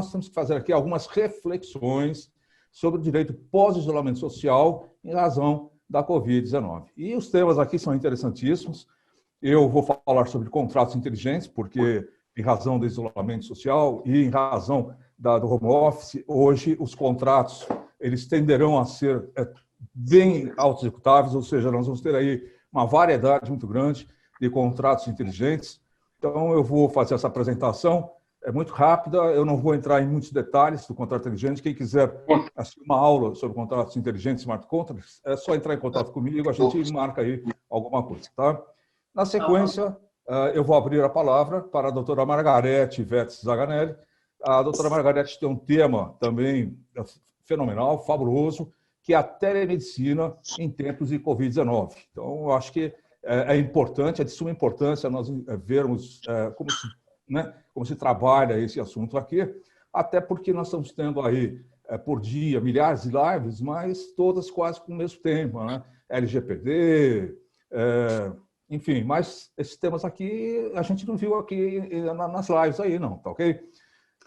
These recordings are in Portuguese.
nós temos que fazer aqui algumas reflexões sobre o direito pós-isolamento social em razão da Covid-19. E os temas aqui são interessantíssimos. Eu vou falar sobre contratos inteligentes, porque em razão do isolamento social e em razão do home office, hoje os contratos eles tenderão a ser bem auto-executáveis, ou seja, nós vamos ter aí uma variedade muito grande de contratos inteligentes. Então, eu vou fazer essa apresentação, é muito rápida, eu não vou entrar em muitos detalhes do contrato inteligente. Quem quiser assistir uma aula sobre contratos inteligentes, smart contracts, é só entrar em contato comigo, a gente marca aí alguma coisa, tá? Na sequência, eu vou abrir a palavra para a doutora Margarete Vetes Zaganelli. A doutora Margarete tem um tema também fenomenal, fabuloso, que é a telemedicina em tempos de Covid-19. Então, eu acho que é importante, é de suma importância nós vermos como se trabalha esse assunto aqui, até porque nós estamos tendo aí, por dia, milhares de lives, mas todas quase com o mesmo tema, né? LGPD, enfim, mas esses temas aqui a gente não viu aqui nas lives aí, não, tá ok?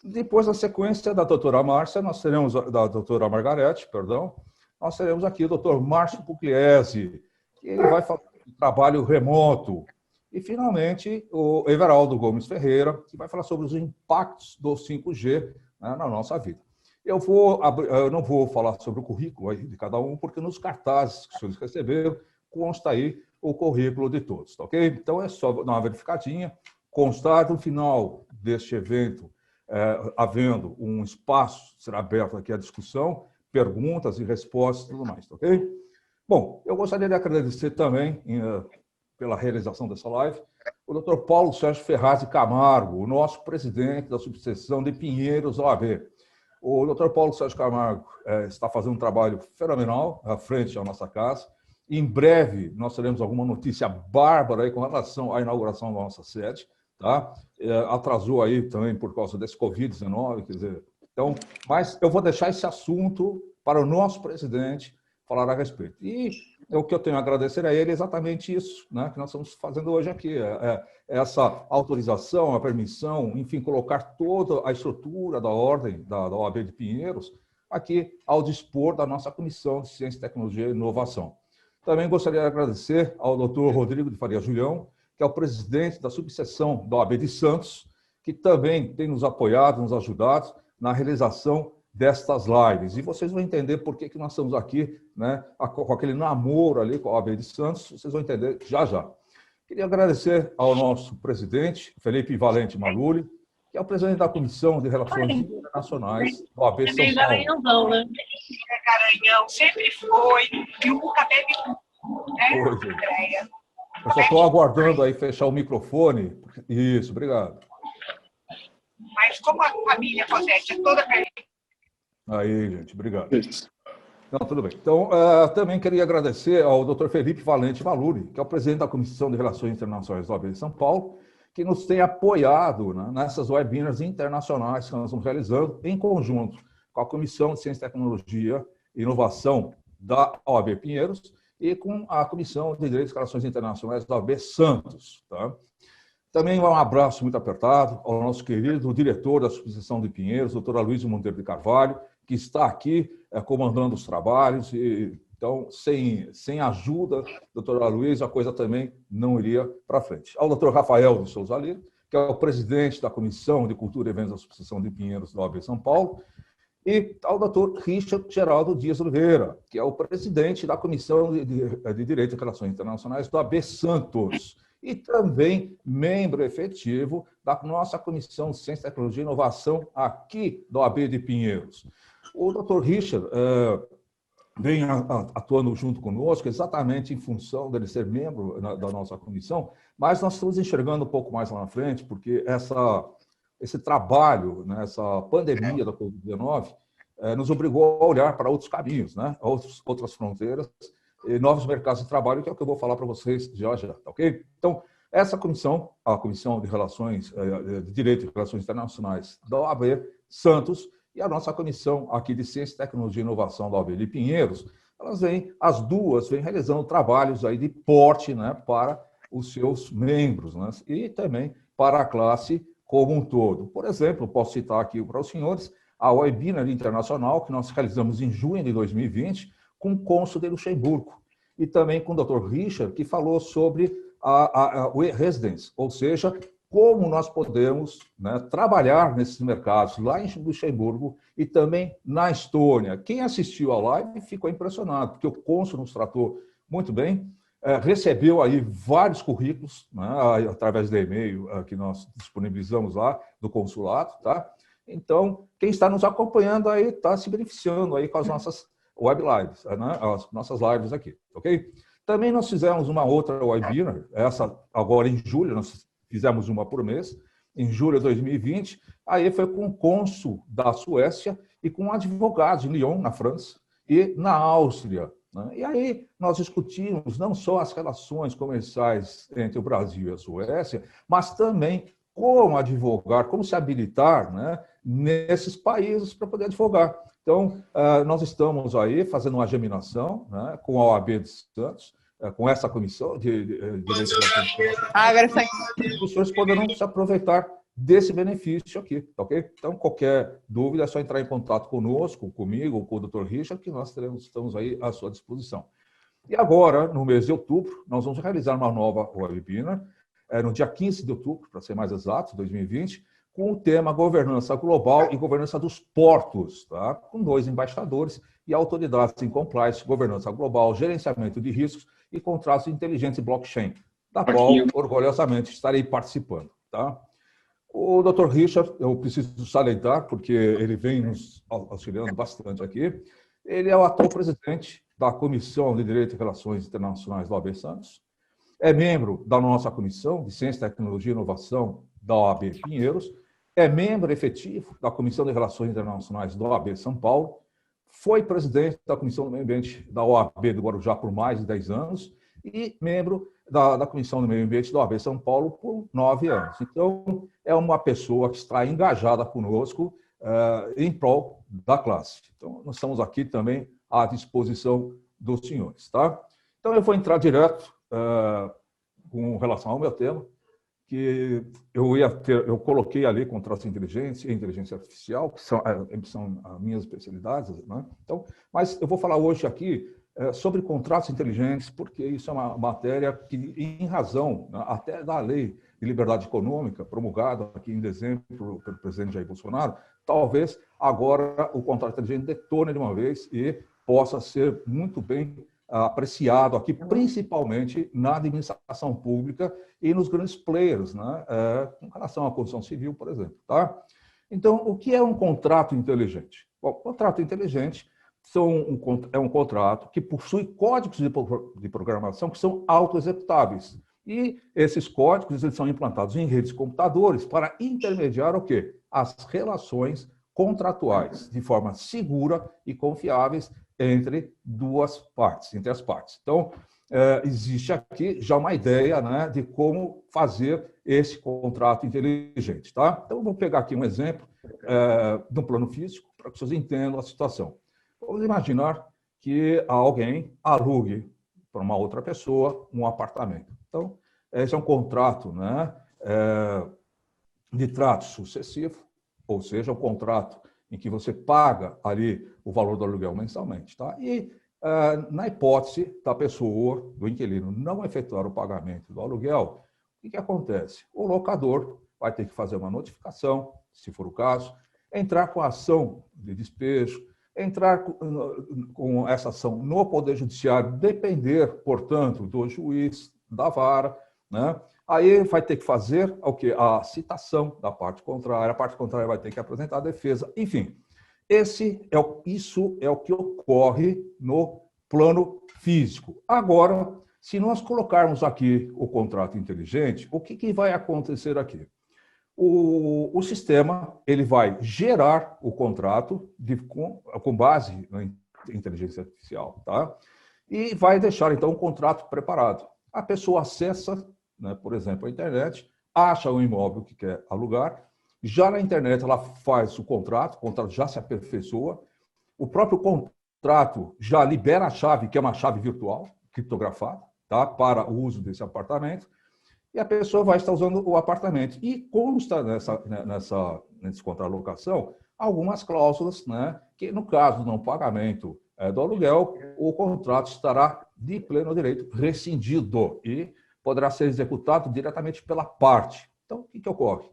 Depois, na sequência da doutora Márcia, nós teremos, da doutora Margarete, perdão, nós teremos aqui o doutor Márcio Pugliese, que ele vai falar de trabalho remoto. E, finalmente, o Everaldo Gomes Ferreira, que vai falar sobre os impactos do 5G, né, na nossa vida. Eu não vou falar sobre o currículo aí de cada um, porque nos cartazes que os senhores receberam, consta aí o currículo de todos, tá ok? Então, é só dar uma verificadinha, constar no final deste evento, havendo um espaço, será aberto aqui à discussão, perguntas e respostas e tudo mais, tá ok? Bom, eu gostaria de agradecer também, pela realização dessa live, o Dr. Paulo Sérgio Ferraz de Camargo, o nosso presidente da subseção de Pinheiros, OAB. O Dr. Paulo Sérgio Camargo está fazendo um trabalho fenomenal à frente da nossa casa. Em breve, nós teremos alguma notícia bárbara aí com relação à inauguração da nossa sede, tá? Atrasou aí também por causa desse Covid-19, quer dizer. Então, mas eu vou deixar esse assunto para o nosso presidente falar a respeito. E o que eu tenho a agradecer a ele é exatamente isso, né, que nós estamos fazendo hoje aqui, essa autorização, a permissão, enfim, colocar toda a estrutura da ordem da OAB de Pinheiros aqui ao dispor da nossa Comissão de Ciência, Tecnologia e Inovação. Também gostaria de agradecer ao doutor Rodrigo de Faria Julião, que é o presidente da subseção da OAB de Santos, que também tem nos apoiado, nos ajudado na realização destas lives. E vocês vão entender por que nós estamos aqui, né, com aquele namoro ali com a OAB de Santos, vocês vão entender já já. Queria agradecer ao nosso presidente, Felipe Valente Maluli, que é o presidente da Comissão de Relações Internacionais da OAB São Paulo. Garanhãozão, né? Garanhão, sempre foi, e o cabelo, né, Andréia? Eu só estou aguardando aí fechar o microfone. Isso, obrigado. Mas como a família Cosete é toda perfeita. Aí, gente, obrigado. Não, tudo bem. Então, também queria agradecer ao Dr. Felipe Valente Maluli, que é o presidente da Comissão de Relações Internacionais da OAB de São Paulo, que nos tem apoiado, né, nessas webinars internacionais que nós estamos realizando em conjunto com a Comissão de Ciência, Tecnologia e Inovação da OAB Pinheiros e com a Comissão de Direitos e Relações Internacionais da OAB Santos. Tá? Também um abraço muito apertado ao nosso querido diretor da subseção de Pinheiros, doutor Aloysio Monteiro de Carvalho, que está aqui comandando os trabalhos. Então, sem a ajuda do doutor Aloysio, a coisa também não iria para frente. Ao doutor Rafael de Souza Lira, que é o presidente da Comissão de Cultura e Eventos da subseção de Pinheiros da OAB São Paulo, e ao doutor Richard Geraldo Dias Oliveira, que é o presidente da Comissão de Direito e Relações Internacionais da OAB Santos, e também membro efetivo da nossa Comissão de Ciência, Tecnologia e Inovação aqui da OAB de Pinheiros. O doutor Richard vem atuando junto conosco exatamente em função dele ser membro da nossa comissão, mas nós estamos enxergando um pouco mais lá na frente, porque esse trabalho, né, essa pandemia da Covid-19 nos obrigou a olhar para outros caminhos, né, outras fronteiras, e novos mercados de trabalho, que é o que eu vou falar para vocês já já, tá ok? Então, essa comissão, a Comissão de Direito e Relações Internacionais da OAB Santos e a nossa comissão aqui de Ciência, Tecnologia e Inovação da OAB de Pinheiros, as duas vêm realizando trabalhos aí de porte, né, para os seus membros, né, e também para a classe como um todo. Por exemplo, posso citar aqui para os senhores a Webinar Internacional, que nós realizamos em junho de 2020, com o cônsul de Luxemburgo, e também com o Dr. Richard, que falou sobre o e-residence, ou seja, como nós podemos, né, trabalhar nesses mercados lá em Luxemburgo e também na Estônia. Quem assistiu à live ficou impressionado, porque o cônsul nos tratou muito bem, recebeu aí vários currículos, né, através do e-mail que nós disponibilizamos lá do consulado, tá? Então, quem está nos acompanhando aí está se beneficiando aí com as nossas web lives, né, as nossas lives aqui, ok? Também nós fizemos uma outra webinar, essa agora em julho, nós fizemos uma por mês, em julho de 2020, aí foi com o cônsul da Suécia e com advogados em Lyon, na França, e na Áustria, né? E aí nós discutimos não só as relações comerciais entre o Brasil e a Suécia, mas também como advogar, como se habilitar, né, nesses países para poder advogar. Então, nós estamos aí fazendo uma geminação, né, com a OAB de Santos, com essa comissão de legislação. Os senhores poderão se aproveitar desse benefício aqui, ok? Então, qualquer dúvida é só entrar em contato conosco, comigo, com o Dr. Richard, que nós estamos aí à sua disposição. E agora, no mês de outubro, nós vamos realizar uma nova webinar, no dia 15 de outubro, para ser mais exato, 2020, com o tema Governança Global e Governança dos Portos, tá? Com 2 embaixadores e autoridades em compliance, governança global, gerenciamento de riscos e contratos inteligentes e blockchain, da qual, orgulhosamente, estarei participando, tá? O Dr. Richard, eu preciso salientar, porque ele vem nos auxiliando bastante aqui, ele é o atual presidente da Comissão de Direito e Relações Internacionais da OAB Santos, é membro da nossa Comissão de Ciência, Tecnologia e Inovação da OAB Pinheiros, é membro efetivo da Comissão de Relações Internacionais da OAB São Paulo, foi presidente da Comissão do Meio Ambiente da OAB do Guarujá por mais de 10 anos e membro da Comissão do Meio Ambiente da OAB São Paulo por 9 anos. Então, é uma pessoa que está engajada conosco em prol da classe. Então, nós estamos aqui também à disposição dos senhores, tá? Então, eu vou entrar direto com relação ao meu tema, que eu coloquei ali contratos inteligentes e inteligência artificial, que são as minhas especialidades, né? Então, mas eu vou falar hoje aqui sobre contratos inteligentes, porque isso é uma matéria que, em razão, né, até da lei de liberdade econômica, promulgada aqui em dezembro pelo presidente Jair Bolsonaro, talvez agora o contrato inteligente detone de uma vez e possa ser muito bem apreciado aqui, principalmente na administração pública e nos grandes players, né, com relação à construção civil, por exemplo. Tá? Então, o que é um contrato inteligente? Bom, contrato inteligente é um contrato que possui códigos de programação que são auto-executáveis. E esses códigos eles são implantados em redes de computadores para intermediar o quê? As relações contratuais, de forma segura e confiáveis entre as partes. Então, existe aqui já uma ideia, né, de como fazer esse contrato inteligente. Tá? Então, eu vou pegar aqui um exemplo de um plano físico para que vocês entendam a situação. Vamos imaginar que alguém alugue para uma outra pessoa um apartamento. Então, esse é um contrato, né, de trato sucessivo, ou seja, um contrato em que você paga ali o valor do aluguel mensalmente. Tá? E, na hipótese da pessoa, do inquilino, não efetuar o pagamento do aluguel, o que acontece? O locador vai ter que fazer uma notificação, se for o caso, entrar com a ação de despejo, entrar com essa ação no Poder Judiciário, depender, portanto, do juiz, da vara, né? Aí vai ter que fazer o quê? A citação da parte contrária, a parte contrária vai ter que apresentar a defesa, enfim. Isso é o que ocorre no plano físico. Agora, se nós colocarmos aqui o contrato inteligente, o que vai acontecer aqui? O sistema ele vai gerar o contrato com base na inteligência artificial, tá? E vai deixar, então, o contrato preparado. A pessoa acessa, né, por exemplo, a internet, acha o imóvel que quer alugar, já na internet ela faz o contrato já se aperfeiçoa, o próprio contrato já libera a chave, que é uma chave virtual, criptografada, tá, para o uso desse apartamento, e a pessoa vai estar usando o apartamento. E consta nesse contrato de locação algumas cláusulas, né, que, no caso do não pagamento do aluguel, o contrato estará de pleno direito rescindido e poderá ser executado diretamente pela parte. Então, o que ocorre?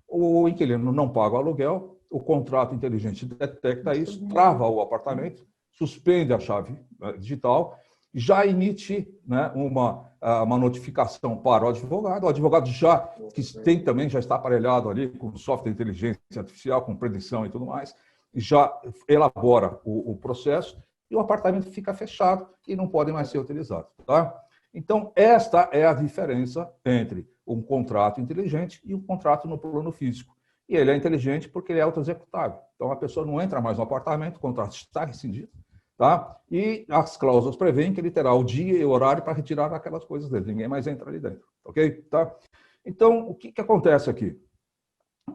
O inquilino não paga o aluguel, o contrato inteligente detecta isso, trava o apartamento, suspende a chave digital, já emite, né, uma notificação para o advogado já, que tem também, já está aparelhado ali com software de inteligência artificial, com predição e tudo mais, já elabora o processo e o apartamento fica fechado e não pode mais ser utilizado. Tá? Então, esta é a diferença entre um contrato inteligente e um contrato no plano físico. E ele é inteligente porque ele é autoexecutável. Então, a pessoa não entra mais no apartamento, o contrato está rescindido, tá? E as cláusulas prevêem que ele terá o dia e o horário para retirar aquelas coisas dele. Ninguém mais entra ali dentro, ok? Tá? Então, o que acontece aqui?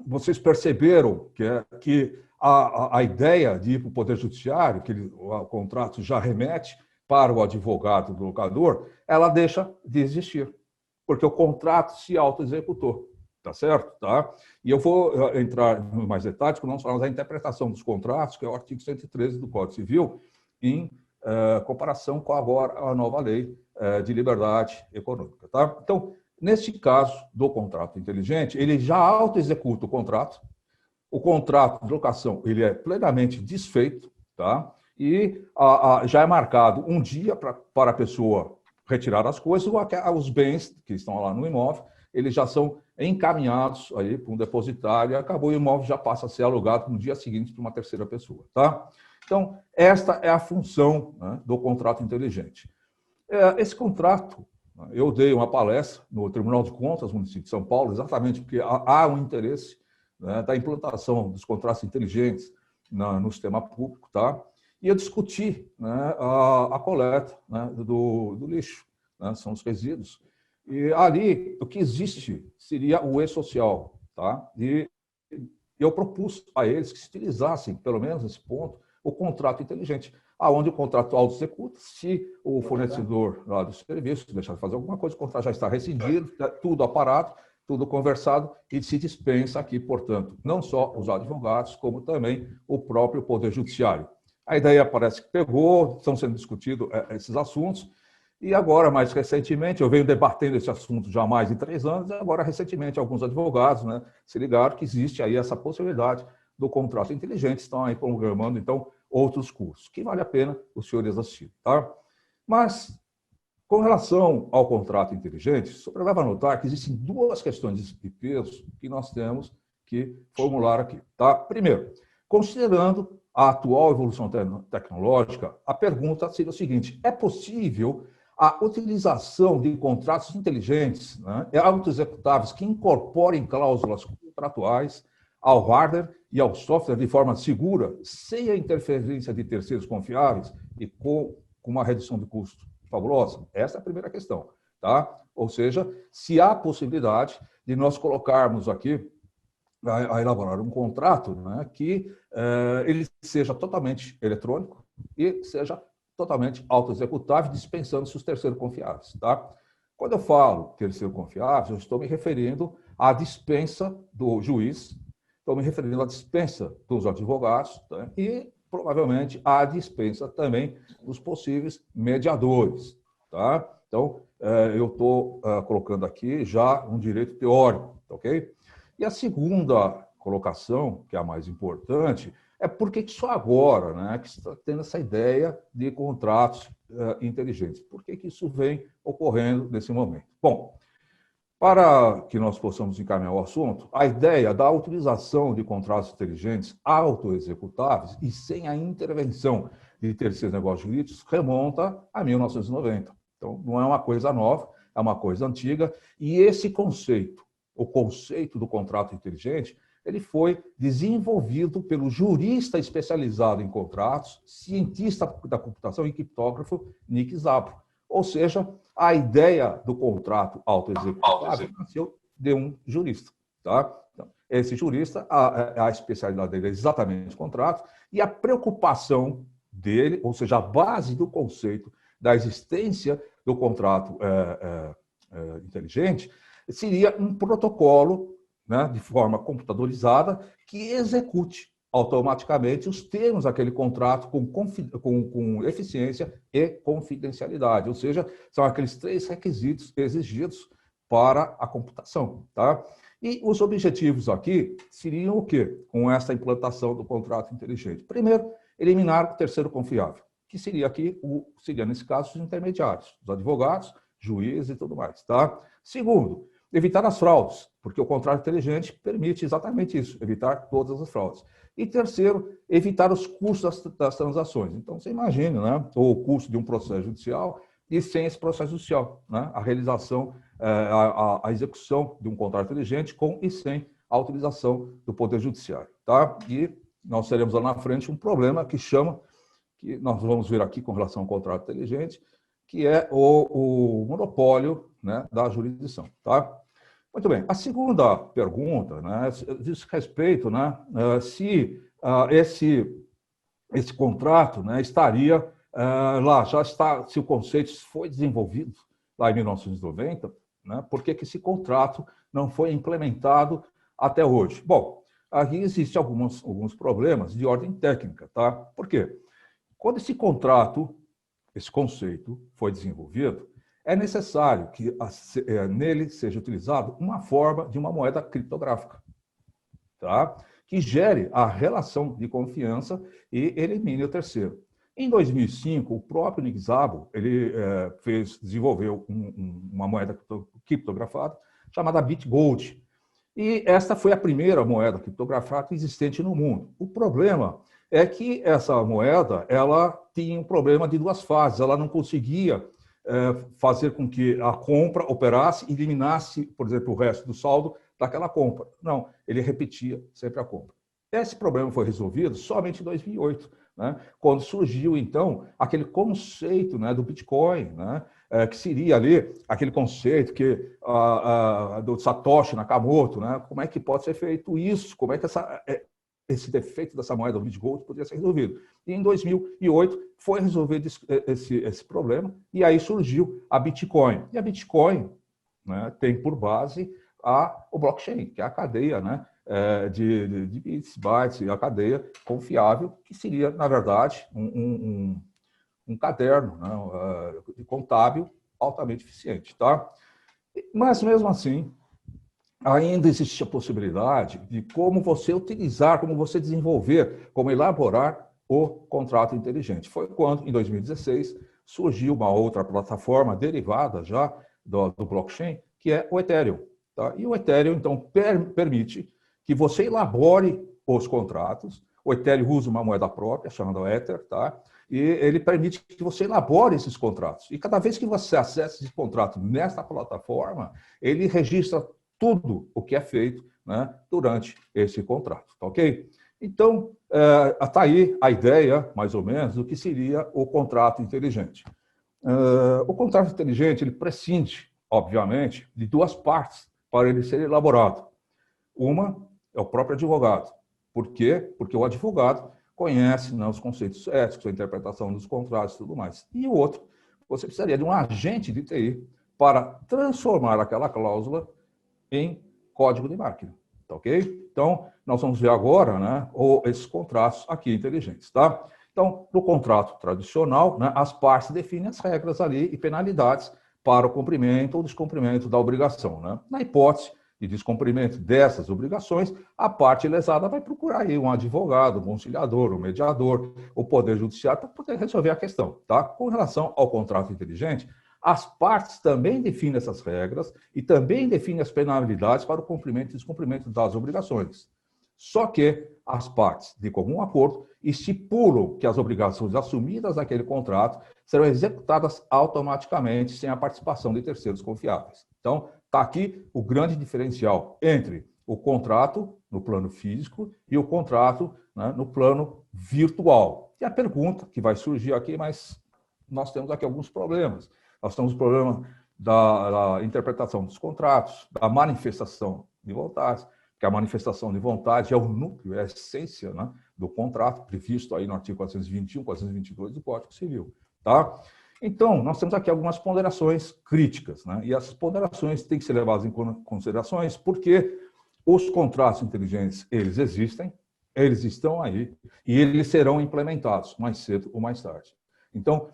Vocês perceberam que a ideia de ir para o Poder Judiciário, que o contrato já remete para o advogado do locador, ela deixa de existir, porque o contrato se autoexecutou, tá certo? Tá? E eu vou entrar em mais detalhes quando nós falamos da interpretação dos contratos, que é o artigo 113 do Código Civil, em comparação com agora a nova lei de liberdade econômica. Tá? Então, neste caso do contrato inteligente, ele já autoexecuta o contrato de locação ele é plenamente desfeito, tá? E já é marcado um dia para a pessoa retirar as coisas, os bens que estão lá no imóvel, eles já são encaminhados aí para um depositário e acabou, o imóvel já passa a ser alugado no dia seguinte para uma terceira pessoa. Tá? Então, esta é a função, né, do contrato inteligente. Esse contrato, eu dei uma palestra no Tribunal de Contas do município de São Paulo, exatamente porque há um interesse, né, da implantação dos contratos inteligentes no sistema público, tá? E eu discuti, né, a coleta, né, do lixo, né, são os resíduos. E ali, o que existe seria o e-social. Tá? E eu propus a eles que se utilizassem, pelo menos nesse ponto, o contrato inteligente, aonde o contrato auto-executa, se o fornecedor lá do serviço deixar de fazer alguma coisa, o contrato já está rescindido, tudo aparado, tudo conversado e se dispensa aqui, portanto, não só os advogados, como também o próprio Poder Judiciário. A ideia parece que pegou, estão sendo discutidos esses assuntos, e agora, mais recentemente, eu venho debatendo esse assunto já há mais de 3 anos, e agora, recentemente, alguns advogados, né, se ligaram que existe aí essa possibilidade do contrato inteligente, estão aí programando, então, outros cursos, que vale a pena os senhores assistirem. Tá? Mas, com relação ao contrato inteligente, só leva a notar que existem 2 questões de peso que nós temos que formular aqui. Tá? Primeiro, considerando a atual evolução tecnológica, a pergunta seria o seguinte: é possível a utilização de contratos inteligentes, né, autoexecutáveis, que incorporem cláusulas contratuais ao hardware e ao software de forma segura, sem a interferência de terceiros confiáveis e com uma redução de custo fabulosa? Essa é a primeira questão. Tá? Ou seja, se há possibilidade de nós colocarmos aqui a elaborar um contrato, né, que ele seja totalmente eletrônico e seja totalmente autoexecutável, dispensando-se os terceiros confiáveis. Tá? Quando eu falo terceiro confiável, eu estou me referindo à dispensa do juiz, estou me referindo à dispensa dos advogados, tá? E provavelmente à dispensa também dos possíveis mediadores. Tá? Então, eu estou colocando aqui já um direito teórico, ok? E a segunda colocação, que é a mais importante, é por que só agora, né, que está tendo essa ideia de contratos inteligentes? Por que isso vem ocorrendo nesse momento? Bom, para que nós possamos encaminhar o assunto, a ideia da utilização de contratos inteligentes autoexecutáveis e sem a intervenção de terceiros negócios jurídicos remonta a 1990. Então, não é uma coisa nova, é uma coisa antiga, e esse conceito, o conceito do contrato inteligente, ele foi desenvolvido pelo jurista especializado em contratos, cientista da computação e criptógrafo Nick Szabo. Ou seja, a ideia do contrato autoexecutável nasceu de um jurista. Tá? Então, esse jurista, a especialidade dele é exatamente o contrato, e a preocupação dele, ou seja, a base do conceito da existência do contrato inteligente, seria um protocolo, né, de forma computadorizada que execute automaticamente os termos daquele contrato com eficiência e confidencialidade, ou seja, são aqueles 3 requisitos exigidos para a computação, tá? E os objetivos aqui seriam o quê? Com essa implantação do contrato inteligente. Primeiro, eliminar o terceiro confiável, que seria aqui, seria nesse caso, os intermediários, os advogados, juízes e tudo mais, tá? Segundo, evitar as fraudes, porque o contrato inteligente permite exatamente isso, evitar todas as fraudes. E terceiro, evitar os custos das transações. Então, você imagina, né, o custo de um processo judicial e sem esse processo judicial, né, a realização, a execução de um contrato inteligente com e sem a utilização do Poder Judiciário. Tá? E nós teremos lá na frente um problema que nós vamos ver aqui com relação ao contrato inteligente, que é o monopólio, né, da jurisdição. Tá? Muito bem. A segunda pergunta, né, diz respeito, né, se esse contrato, né, estaria lá, se o conceito foi desenvolvido lá em 1990, né, por que esse contrato não foi implementado até hoje? Bom, aqui existem alguns problemas de ordem técnica, tá? Por quê? Quando esse contrato, esse conceito foi desenvolvido, é necessário que nele seja utilizado uma forma de uma moeda criptográfica, tá? Que gere a relação de confiança e elimine o terceiro. Em 2005, o próprio Nick Szabo desenvolveu uma moeda criptografada chamada BitGold. E esta foi a primeira moeda criptografada existente no mundo. O problema é que essa moeda ela tinha um problema de 2 fases. Ela não conseguia fazer com que a compra operasse e eliminasse, por exemplo, o resto do saldo daquela compra. Não, ele repetia sempre a compra. Esse problema foi resolvido somente em 2008, né, quando surgiu, então, aquele conceito, né, do Bitcoin, né, que seria ali aquele conceito do Satoshi Nakamoto, né, como é que pode ser feito isso, como é que esse defeito dessa moeda do BitGold poderia ser resolvido. E em 2008 foi resolvido esse problema, e aí surgiu a Bitcoin. E a Bitcoin, né, tem por base o blockchain, que é a cadeia, né, de bits, bytes, a cadeia confiável, que seria, na verdade, um caderno, né, contábil altamente eficiente. Tá? Mas, mesmo assim, ainda existe a possibilidade de como você utilizar, como você desenvolver, como elaborar o contrato inteligente. Foi quando, em 2016, surgiu uma outra plataforma derivada já do blockchain, que é o Ethereum. Tá? E o Ethereum, então, permite que você elabore os contratos. O Ethereum usa uma moeda própria, chamada Ether, tá? E ele permite que você elabore esses contratos. E cada vez que você acessa esse contrato nesta plataforma, ele registra tudo o que é feito, né, durante esse contrato, tá ok? Então, está aí a ideia, mais ou menos, do que seria o contrato inteligente. O contrato inteligente, ele prescinde, obviamente, de 2 partes para ele ser elaborado. Uma é o próprio advogado. Por quê? Porque o advogado conhece, né, os conceitos éticos, a interpretação dos contratos e tudo mais. E o outro, você precisaria de um agente de TI para transformar aquela cláusula em código de máquina, tá ok? Então, nós vamos ver agora, né, esses contratos aqui inteligentes, tá? Então, no contrato tradicional, né, as partes definem as regras ali e penalidades para o cumprimento ou descumprimento da obrigação, né? Na hipótese de descumprimento dessas obrigações, a parte lesada vai procurar aí um advogado, um conciliador, um mediador, o Poder Judiciário para poder resolver a questão, tá? Com relação ao contrato inteligente, as partes também definem essas regras e também definem as penalidades para o cumprimento e descumprimento das obrigações. Só que as partes, de comum acordo, estipulam que as obrigações assumidas naquele contrato serão executadas automaticamente sem a participação de terceiros confiáveis. Então, está aqui o grande diferencial entre o contrato no plano físico e o contrato, né, no plano virtual. E a pergunta que vai surgir aqui, mas nós temos aqui alguns problemas. Nós temos o problema da interpretação dos contratos, da manifestação de vontades, que a manifestação de vontade é o núcleo, é a essência, né, do contrato, previsto aí no artigo 421, 422 do Código Civil. Tá? Então, nós temos aqui algumas ponderações críticas, né? E essas ponderações têm que ser levadas em considerações porque os contratos inteligentes, eles existem, eles estão aí e eles serão implementados mais cedo ou mais tarde. Então,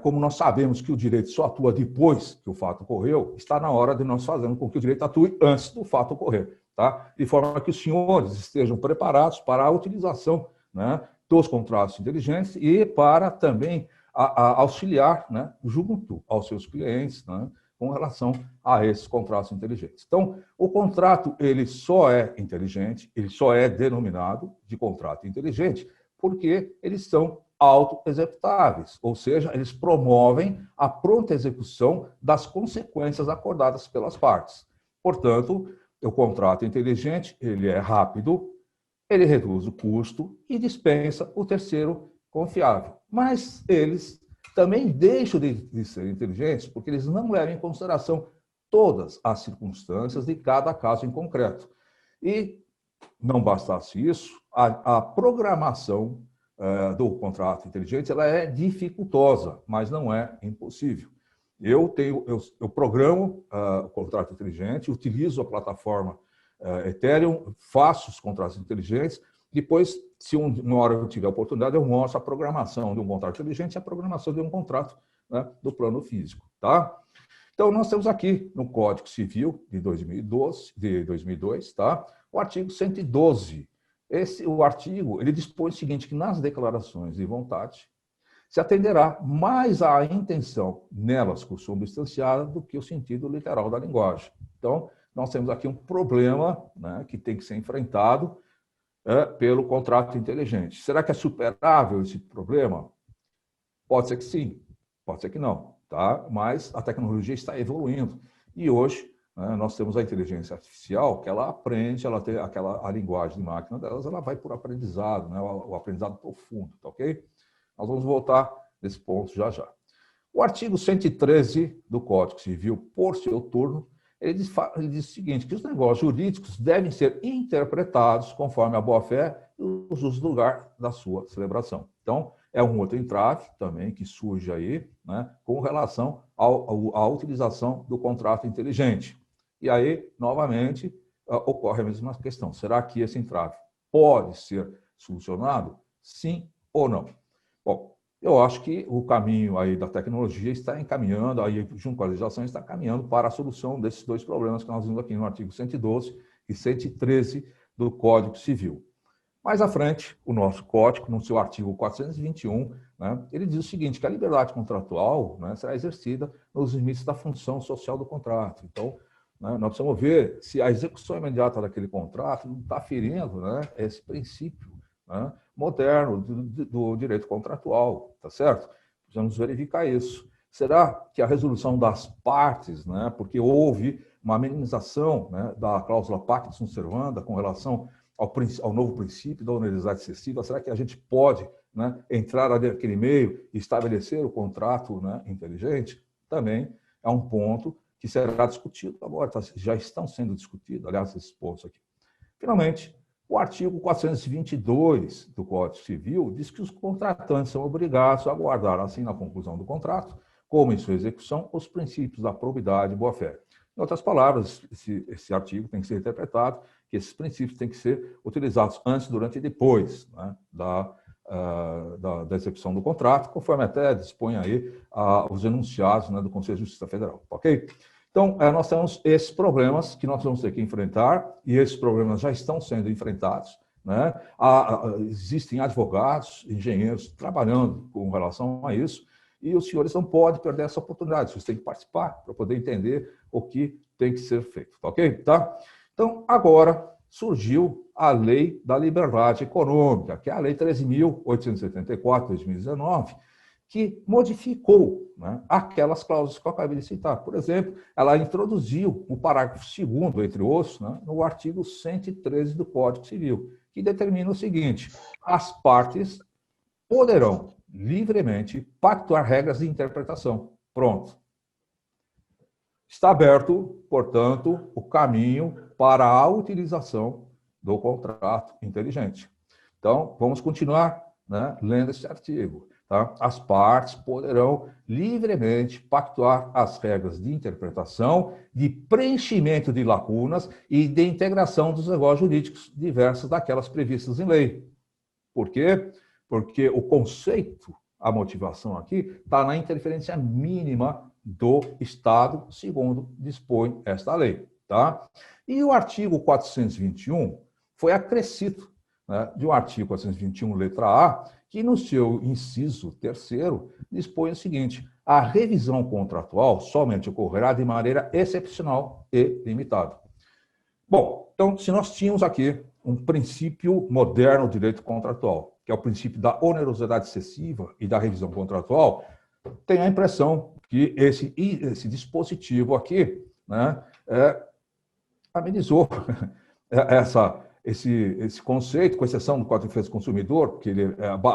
como nós sabemos que o direito só atua depois que o fato ocorreu, está na hora de nós fazermos com que o direito atue antes do fato ocorrer, tá? De forma que os senhores estejam preparados para a utilização, né, dos contratos inteligentes e para também auxiliar, né, junto aos seus clientes, né, com relação a esses contratos inteligentes. Então, o contrato ele só é inteligente, ele só é denominado de contrato inteligente porque eles são auto-executáveis, ou seja, eles promovem a pronta execução das consequências acordadas pelas partes. Portanto, o contrato inteligente ele é rápido, ele reduz o custo e dispensa o terceiro confiável. Mas eles também deixam de ser inteligentes porque eles não levam em consideração todas as circunstâncias de cada caso em concreto. E não bastasse isso, a programação do contrato inteligente ela é dificultosa, mas não é impossível. Eu programo o contrato inteligente, utilizo a plataforma Ethereum, faço os contratos inteligentes, depois, se uma hora eu tiver a oportunidade, eu mostro a programação de um contrato inteligente e a programação de um contrato, né, do plano físico. Tá? Então, nós temos aqui no Código Civil de 2002, tá? O artigo 112. O artigo ele dispõe o seguinte, que nas declarações de vontade se atenderá mais à intenção nelas consubstanciada do que o sentido literal da linguagem. Então, nós temos aqui um problema, né, que tem que ser enfrentado pelo contrato inteligente. Será que é superável esse problema? Pode ser que sim, pode ser que não, tá? Mas a tecnologia está evoluindo. E hoje, né, nós temos a inteligência artificial, que ela aprende, ela tem a linguagem de máquina delas, ela vai por aprendizado, né, o aprendizado profundo, tá ok? Nós vamos voltar nesse ponto já já. O artigo 113 do Código Civil, por seu turno, ele diz o seguinte, que os negócios jurídicos devem ser interpretados conforme a boa-fé e os usos do lugar da sua celebração. Então, é um outro entrave também que surge aí, né, com relação à utilização do contrato inteligente. E aí, novamente, ocorre a mesma questão. Será que esse entrave pode ser solucionado? Sim ou não? Bom, eu acho que o caminho aí da tecnologia está encaminhando, aí junto com a legislação, está caminhando para a solução desses dois problemas que nós vimos aqui no artigo 112 e 113 do Código Civil. Mais à frente, o nosso Código, no seu artigo 421, né, ele diz o seguinte, que a liberdade contratual, né, será exercida nos limites da função social do contrato. Então, né, nós precisamos ver se a execução imediata daquele contrato não está ferindo, né, esse princípio, né, moderno do direito contratual, tá certo? Precisamos verificar isso. Será que a resolução das partes, né, porque houve uma minimização, né, da cláusula pacta sunt servanda com relação ao novo princípio da onerosidade excessiva, será que a gente pode, né, entrar naquele meio e estabelecer o contrato, né, inteligente? Também é um ponto que será discutido agora, já estão sendo discutidos, aliás, esses pontos aqui. Finalmente, o artigo 422 do Código Civil diz que os contratantes são obrigados a guardar, assim na conclusão do contrato, como em sua execução, os princípios da probidade e boa-fé. Em outras palavras, esse artigo tem que ser interpretado que esses princípios têm que ser utilizados antes, durante e depois, né, da execução do contrato, conforme até dispõe aí os enunciados, né, do Conselho de Justiça Federal, ok? Então, nós temos esses problemas que nós vamos ter que enfrentar, e esses problemas já estão sendo enfrentados, né? Existem advogados, engenheiros trabalhando com relação a isso, e os senhores não podem perder essa oportunidade, vocês têm que participar para poder entender o que tem que ser feito, ok? Tá? Então, agora surgiu a Lei da Liberdade Econômica, que é a Lei 13.874, de 2019, que modificou, né, aquelas cláusulas que eu acabei de citar. Por exemplo, ela introduziu o parágrafo 2º, entre outros, né, no artigo 113 do Código Civil, que determina o seguinte: as partes poderão livremente pactuar regras de interpretação. Pronto. Está aberto, portanto, o caminho para a utilização do contrato inteligente. Então, vamos continuar, né, lendo esse artigo. tá? As partes poderão livremente pactuar as regras de interpretação, de preenchimento de lacunas e de integração dos negócios jurídicos diversos daquelas previstas em lei. Por quê? Porque o conceito, a motivação aqui, está na interferência mínima do Estado, segundo dispõe esta lei. Tá? E o artigo 421 foi acrescido, né, de um artigo 421, letra A, que no seu inciso 3º dispõe o seguinte: a revisão contratual somente ocorrerá de maneira excepcional e limitada. Bom, então, se nós tínhamos aqui um princípio moderno do direito contratual, que é o princípio da onerosidade excessiva e da revisão contratual, tenho a impressão que esse dispositivo aqui, né, amenizou esse conceito, com exceção do Código de Defesa do Consumidor, porque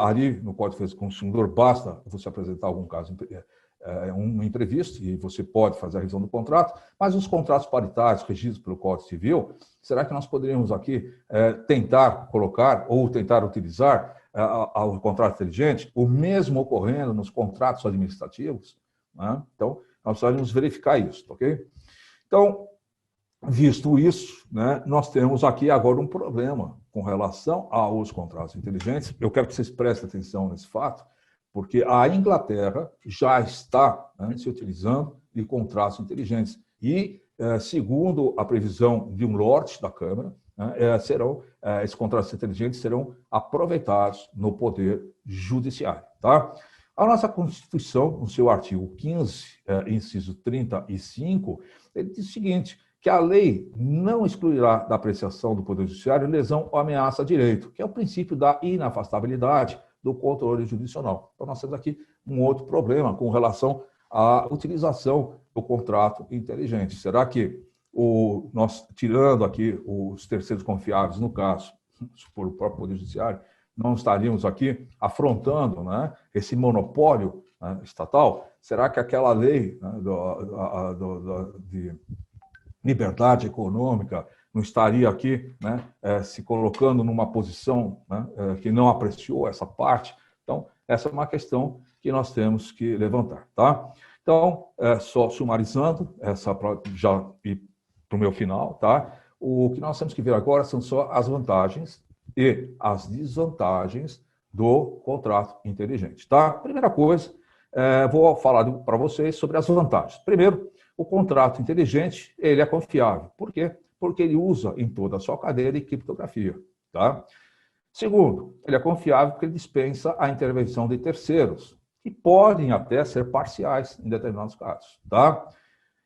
ali no Código de Defesa do Consumidor basta você apresentar algum caso um imprevisto e você pode fazer a revisão do contrato, mas os contratos paritários regidos pelo Código Civil, será que nós poderíamos aqui tentar colocar ou tentar utilizar o contrato inteligente, o mesmo ocorrendo nos contratos administrativos? Né? Então, nós precisamos verificar isso, ok? Então, visto isso, né, nós temos aqui agora um problema com relação aos contratos inteligentes. Eu quero que vocês prestem atenção nesse fato, porque a Inglaterra já está, né, se utilizando de contratos inteligentes. E, segundo a previsão de um Lorde da Câmara, né, esses contratos inteligentes serão aproveitados no Poder Judiciário. Tá? A nossa Constituição, no seu artigo 15, inciso 35, ele diz o seguinte: que a lei não excluirá da apreciação do Poder Judiciário lesão ou ameaça a direito, que é o princípio da inafastabilidade do controle jurisdicional. Então, nós temos aqui um outro problema com relação à utilização do contrato inteligente. Será que nós, tirando aqui os terceiros confiáveis, no caso, por o próprio Poder Judiciário, não estaríamos aqui afrontando, né, esse monopólio, né, estatal? Será que aquela lei, né, de liberdade econômica não estaria aqui, né, se colocando numa posição, né, que não apreciou essa parte? Então, essa é uma questão que nós temos que levantar. Tá? Então, só sumarizando, já ir para o meu final, tá? O que nós temos que ver agora são só as vantagens e as desvantagens do contrato inteligente. Tá? Primeira coisa, vou falar para vocês sobre as vantagens. Primeiro, o contrato inteligente, ele é confiável. Por quê? Porque ele usa em toda a sua cadeia de criptografia. Tá? Segundo, ele é confiável porque ele dispensa a intervenção de terceiros, que podem até ser parciais em determinados casos. Tá?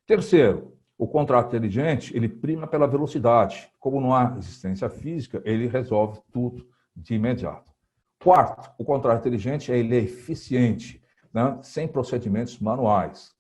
Terceiro, o contrato inteligente, ele prima pela velocidade. Como não há existência física, ele resolve tudo de imediato. Quarto, o contrato inteligente, ele é eficiente, né, sem procedimentos manuais.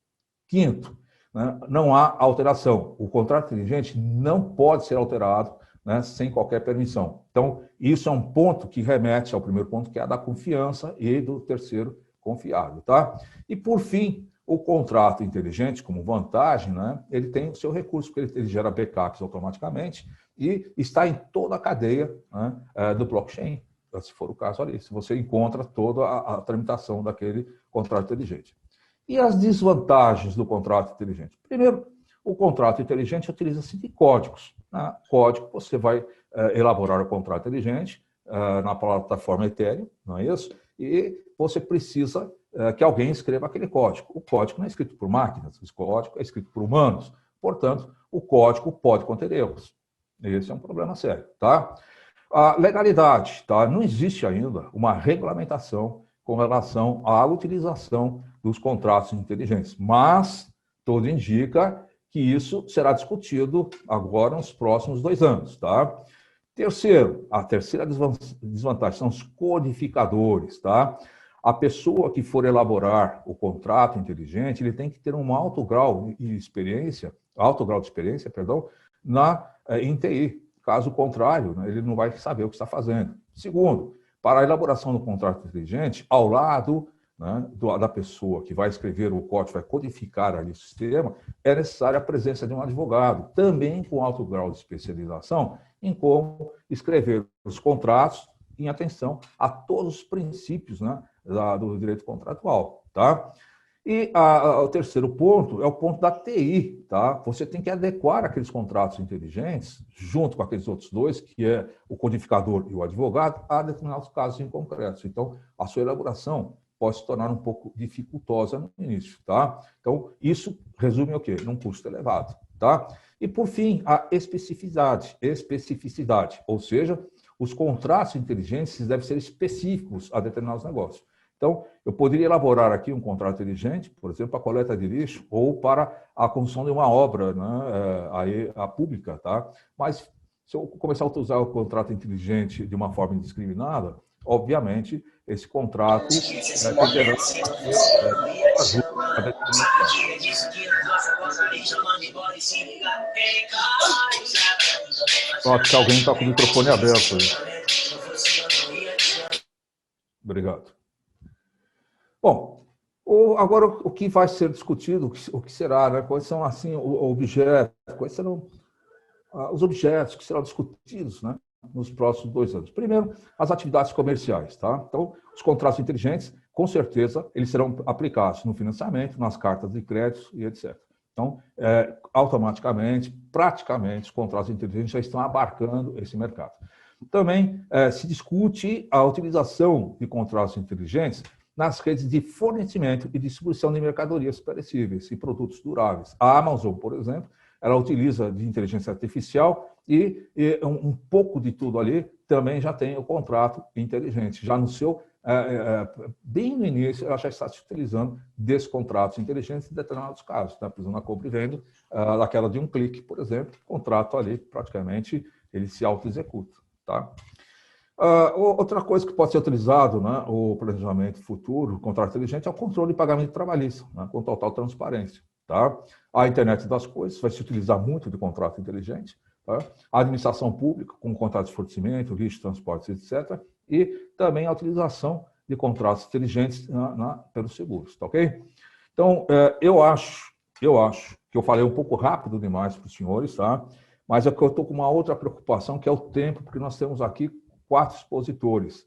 Quinto, né, não há alteração. O contrato inteligente não pode ser alterado, né, sem qualquer permissão. Então, isso é um ponto que remete ao primeiro ponto, que é a da confiança, e do terceiro, confiável. Tá? E, por fim, o contrato inteligente, como vantagem, né, ele tem o seu recurso, porque ele gera backups automaticamente e está em toda a cadeia, né, do blockchain, se for o caso ali, se você encontra toda a tramitação daquele contrato inteligente. E as desvantagens do contrato inteligente? Primeiro, o contrato inteligente utiliza-se de códigos. Né? Código, você vai elaborar o contrato inteligente na plataforma Ethereum, não é isso? E você precisa que alguém escreva aquele código. O código não é escrito por máquinas, o código é escrito por humanos. Portanto, o código pode conter erros. Esse é um problema sério. Tá? A legalidade. Tá? Não existe ainda uma regulamentação com relação à utilização dos contratos inteligentes, mas tudo indica que isso será discutido agora nos próximos 2 anos. Tá? Terceiro, a terceira desvantagem são os codificadores. Tá? A pessoa que for elaborar o contrato inteligente, ele tem que ter um alto grau de experiência, em TI. Caso contrário, né, ele não vai saber o que está fazendo. Segundo, para a elaboração do contrato inteligente, ao lado, né, da pessoa que vai escrever o código, vai codificar ali o sistema, é necessária a presença de um advogado, também com alto grau de especialização, em como escrever os contratos em atenção a todos os princípios, né, do direito contratual. Tá? E o terceiro ponto é o ponto da TI. Tá? Você tem que adequar aqueles contratos inteligentes, junto com aqueles outros dois, que é o codificador e o advogado, a determinados casos em concreto. Então, a sua elaboração pode se tornar um pouco dificultosa no início. Tá? Então, isso resume o quê? Num custo elevado. Tá? E, por fim, a especificidade, ou seja, os contratos inteligentes devem ser específicos a determinados negócios. Então, eu poderia elaborar aqui um contrato inteligente, por exemplo, para a coleta de lixo ou para a construção de uma obra, né, a pública. Tá? Mas, se eu começar a usar o contrato inteligente de uma forma indiscriminada, obviamente, esse contrato terá ajuda a determinados Acho que alguém está com o microfone aberto aí. Obrigado. Bom, agora o que vai ser discutido, o que será, né? Quais são assim objetos, quais serão os objetos que serão discutidos, né, nos próximos 2 anos. Primeiro, as atividades comerciais, tá? Então, os contratos inteligentes, com certeza, eles serão aplicados no financiamento, nas cartas de crédito e etc. Então, automaticamente, praticamente, os contratos inteligentes já estão abarcando esse mercado. Também se discute a utilização de contratos inteligentes nas redes de fornecimento e distribuição de mercadorias perecíveis e produtos duráveis. A Amazon, por exemplo, ela utiliza de inteligência artificial e um pouco de tudo ali também já tem o contrato inteligente. Já no seu, bem no início, ela já está se utilizando desses contratos inteligentes em determinados casos. Tá? Por exemplo, na compra e venda, daquela de um clique, por exemplo, o contrato ali, praticamente, ele se auto-executa. Tá? Outra coisa que pode ser utilizado, né, o planejamento futuro, o contrato inteligente, é o controle de pagamento trabalhista, né, com total transparência. Tá? A internet das coisas vai se utilizar muito de contrato inteligente. Tá? A administração pública, com contratos de fornecimento, lixo, transportes, etc. E também a utilização de contratos inteligentes pelos seguros. Tá, ok? Então, eu acho que eu falei um pouco rápido demais para os senhores, tá? Mas é que eu estou com uma outra preocupação, que é o tempo, porque nós temos aqui 4 expositores.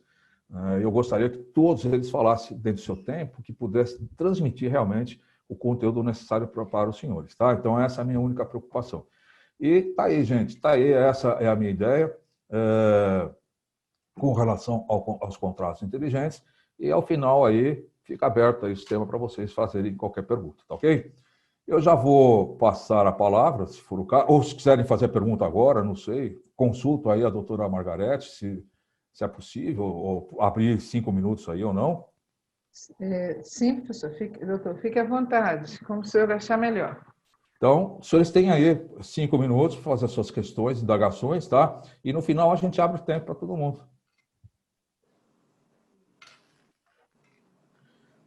Eu gostaria que todos eles falassem dentro do seu tempo, que pudessem transmitir realmente o conteúdo necessário para os senhores. Tá? Então, essa é a minha única preocupação. E tá aí, gente, tá aí, essa é a minha ideia com relação aos contratos inteligentes. E, ao final, aí, fica aberto aí esse tema para vocês fazerem qualquer pergunta, tá ok? Eu já vou passar a palavra, se for o caso, ou se quiserem fazer pergunta agora, não sei, consulto aí a doutora Margarete, se é possível, ou abrir 5 minutos aí ou não. Sim, professor, doutor, fique à vontade, como o senhor achar melhor. Então, os senhores têm aí 5 minutos para fazer as suas questões, indagações, tá? E no final a gente abre o tempo para todo mundo.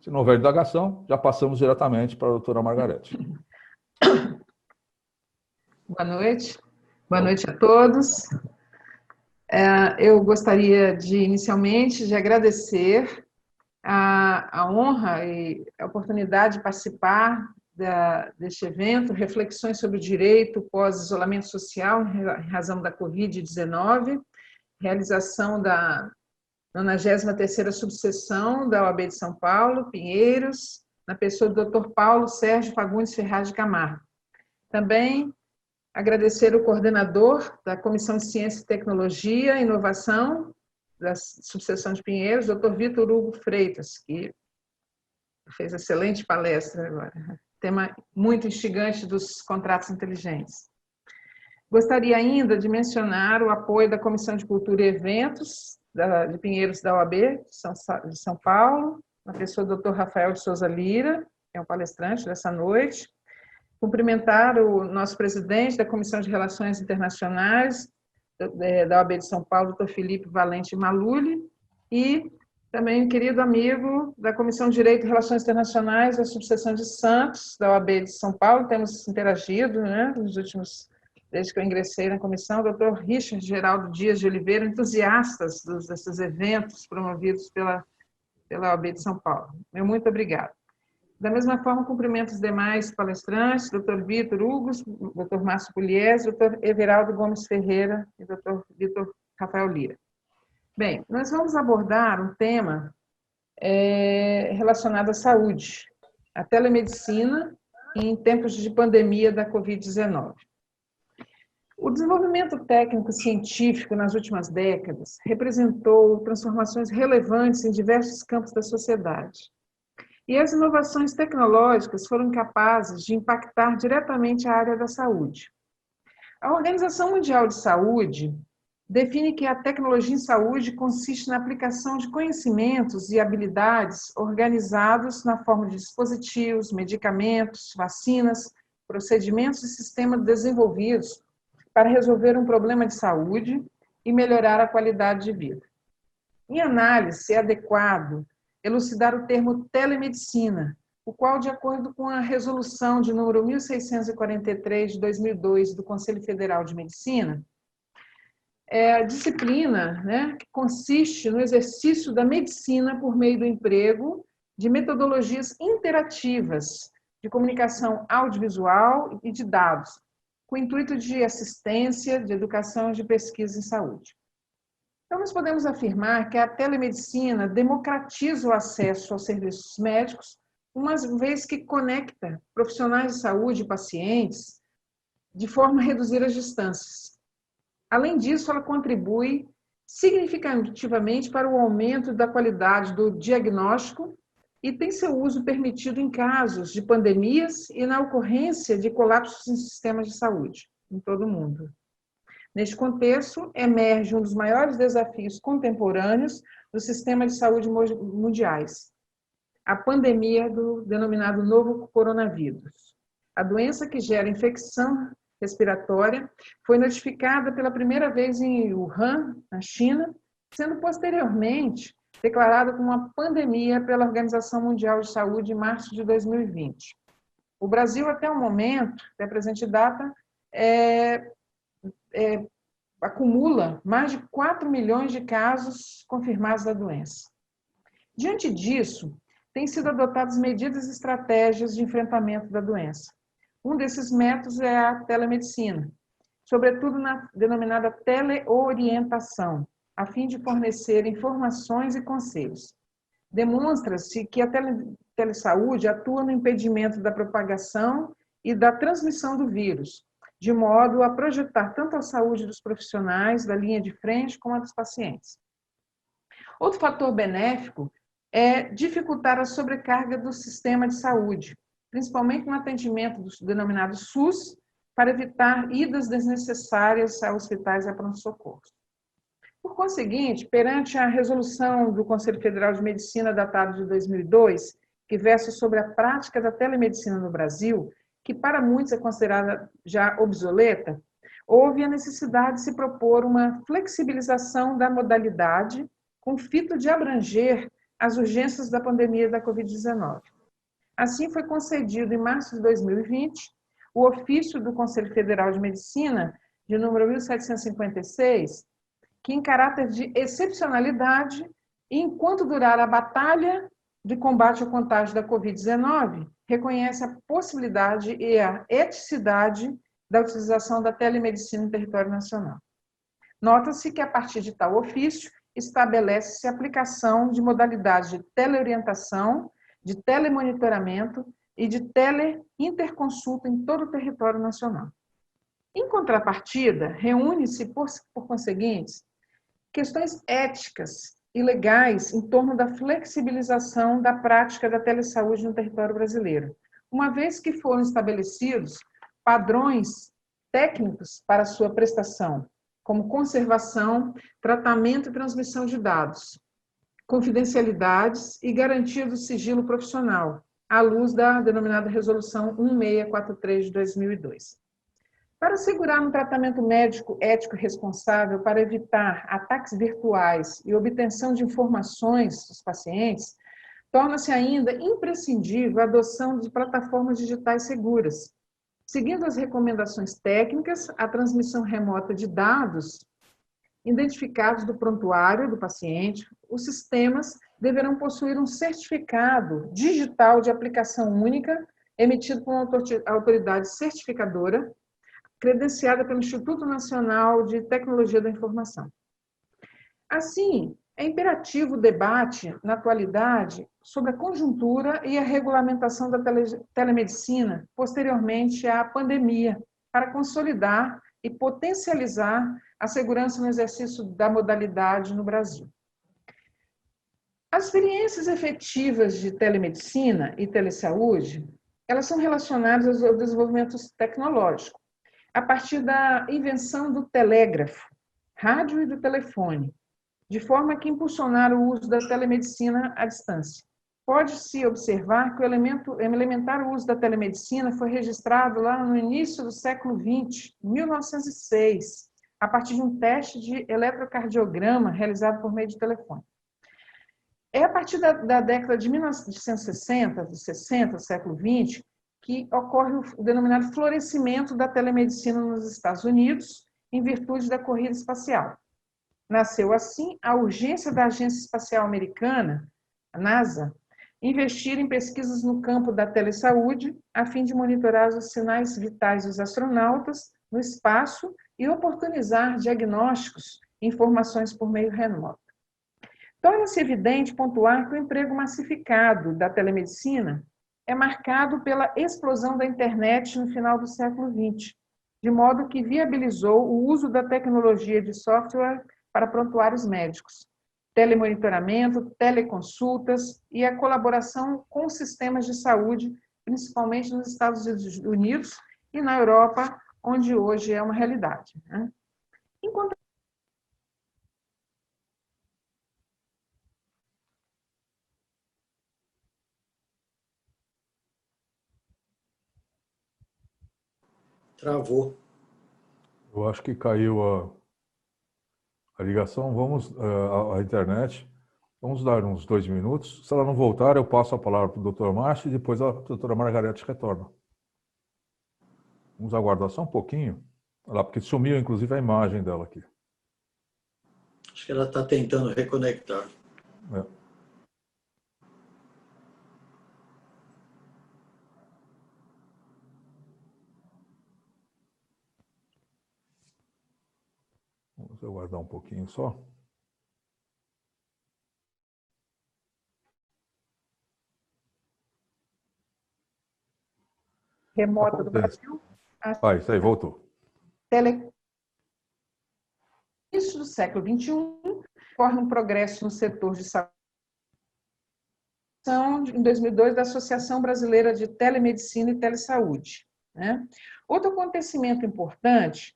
Se não houver indagação, já passamos diretamente para a doutora Margarete. Boa noite. Boa noite a todos. Eu gostaria de, inicialmente, de agradecer a honra e a oportunidade de participar deste evento, reflexões sobre o direito pós-isolamento social em razão da Covid-19, realização da 93ª subseção da OAB de São Paulo, Pinheiros, na pessoa do Dr. Paulo Sérgio Fagundes Ferraz de Camargo. Também agradecer o coordenador da Comissão de Ciência e Tecnologia e Inovação da subseção de Pinheiros, Dr. Vitor Hugo Freitas, que fez excelente palestra agora. Tema muito instigante dos contratos inteligentes. Gostaria ainda de mencionar o apoio da Comissão de Cultura e Eventos de Pinheiros da OAB de São Paulo, na pessoa do Dr. Rafael de Souza Lira, que é um palestrante dessa noite. Cumprimentar o nosso presidente da Comissão de Relações Internacionais da OAB de São Paulo, Dr. Felipe Valente Maluli, e também um querido amigo da Comissão de Direito e Relações Internacionais da subseção de Santos, da OAB de São Paulo. Temos interagido, né, desde que eu ingressei na comissão, o Dr. Richard Geraldo Dias de Oliveira, entusiastas desses eventos promovidos pela OAB de São Paulo. Meu muito obrigado. Da mesma forma, cumprimento os demais palestrantes, Dr. Vitor Hugo, Dr. Márcio Pugliese, Dr. Everaldo Gomes Ferreira e Dr. Vitor Rafael Lira. Bem, nós vamos abordar um tema relacionado à saúde, a telemedicina em tempos de pandemia da Covid-19. O desenvolvimento técnico-científico nas últimas décadas representou transformações relevantes em diversos campos da sociedade. E as inovações tecnológicas foram capazes de impactar diretamente a área da saúde. A Organização Mundial de Saúde define que a tecnologia em saúde consiste na aplicação de conhecimentos e habilidades organizados na forma de dispositivos, medicamentos, vacinas, procedimentos e sistemas desenvolvidos para resolver um problema de saúde e melhorar a qualidade de vida. Em análise, é adequado elucidar o termo telemedicina, o qual, de acordo com a resolução de número 1643 de 2002 do Conselho Federal de Medicina, é a disciplina, que consiste no exercício da medicina por meio do emprego de metodologias interativas de comunicação audiovisual e de dados, com o intuito de assistência, de educação e de pesquisa em saúde. Então, nós podemos afirmar que a telemedicina democratiza o acesso aos serviços médicos, uma vez que conecta profissionais de saúde e pacientes de forma a reduzir as distâncias. Além disso, ela contribui significativamente para o aumento da qualidade do diagnóstico e tem seu uso permitido em casos de pandemias e na ocorrência de colapsos em sistemas de saúde em todo o mundo. Neste contexto, emerge um dos maiores desafios contemporâneos do sistema de saúde mundiais, a pandemia do denominado novo coronavírus. A doença que gera infecção respiratória foi notificada pela primeira vez em Wuhan, na China, sendo posteriormente declarada como uma pandemia pela Organização Mundial de Saúde em março de 2020. O Brasil, até o momento, até a presente data, acumula mais de 4 milhões de casos confirmados da doença. Diante disso, têm sido adotadas medidas e estratégias de enfrentamento da doença. Um desses métodos é a telemedicina, sobretudo na denominada teleorientação, a fim de fornecer informações e conselhos. Demonstra-se que a telesaúde atua no impedimento da propagação e da transmissão do vírus, de modo a projetar tanto a saúde dos profissionais da linha de frente como a dos pacientes. Outro fator benéfico é dificultar a sobrecarga do sistema de saúde, principalmente no atendimento do denominado SUS, para evitar idas desnecessárias a hospitais e a pronto-socorro. Por conseguinte, perante a resolução do Conselho Federal de Medicina datada de 2002, que versa sobre a prática da telemedicina no Brasil, que para muitos é considerada já obsoleta, houve a necessidade de se propor uma flexibilização da modalidade com o fito de abranger as urgências da pandemia da Covid-19. Assim, foi concedido em março de 2020 o ofício do Conselho Federal de Medicina, de número 1756, que, em caráter de excepcionalidade, e enquanto durar a batalha de combate ao contágio da Covid-19, reconhece a possibilidade e a eticidade da utilização da telemedicina em território nacional. Nota-se que, a partir de tal ofício, estabelece-se a aplicação de modalidades de teleorientação, de telemonitoramento e de teleinterconsulta em todo o território nacional. Em contrapartida, reúne-se, por conseguinte, questões éticas e legais em torno da flexibilização da prática da telesaúde no território brasileiro, uma vez que foram estabelecidos padrões técnicos para sua prestação, como conservação, tratamento e transmissão de dados, confidencialidades e garantia do sigilo profissional, à luz da denominada Resolução 1643 de 2002. Para assegurar um tratamento médico ético e responsável para evitar ataques virtuais e obtenção de informações dos pacientes, torna-se ainda imprescindível a adoção de plataformas digitais seguras. Seguindo as recomendações técnicas, a transmissão remota de dados identificados do prontuário do paciente, os sistemas deverão possuir um certificado digital de aplicação única, emitido por uma autoridade certificadora, credenciada pelo Instituto Nacional de Tecnologia da Informação. Assim, é imperativo o debate, na atualidade, sobre a conjuntura e a regulamentação da telemedicina posteriormente à pandemia, para consolidar e potencializar a segurança no exercício da modalidade no Brasil. As experiências efetivas de telemedicina e telesaúde, elas são relacionadas ao desenvolvimento tecnológico, a partir da invenção do telégrafo, rádio e do telefone, de forma que impulsionaram o uso da telemedicina à distância. Pode-se observar que o elementar uso da telemedicina foi registrado lá no início do século XX, 1906, a partir de um teste de eletrocardiograma realizado por meio de telefone. É a partir da década de 1960, dos 60, do século XX, que ocorre o denominado florescimento da telemedicina nos Estados Unidos, em virtude da corrida espacial. Nasceu assim a urgência da Agência Espacial Americana, a NASA, investir em pesquisas no campo da telesaúde, a fim de monitorar os sinais vitais dos astronautas no espaço e oportunizar diagnósticos e informações por meio remoto. Torna-se evidente pontuar que o emprego massificado da telemedicina é marcado pela explosão da internet no final do século XX, de modo que viabilizou o uso da tecnologia de software para prontuários médicos, telemonitoramento, teleconsultas e a colaboração com sistemas de saúde, principalmente nos Estados Unidos e na Europa, onde hoje é uma realidade. Enquanto Travou. Eu acho que caiu a ligação. Vamos à internet. Vamos dar uns 2 minutos. Se ela não voltar, eu passo a palavra para o Dr. Márcio e depois a doutora Margarete retorna. Vamos aguardar só um pouquinho. Olha lá, porque sumiu, inclusive, a imagem dela aqui. Acho que ela está tentando reconectar. É. Vamos aguardar um pouquinho só. remota do Brasil, Isso aí, voltou. Início do século XXI, ocorre um progresso no setor de saúde. Em 2002, da Associação Brasileira de Telemedicina e Telesaúde. Outro acontecimento importante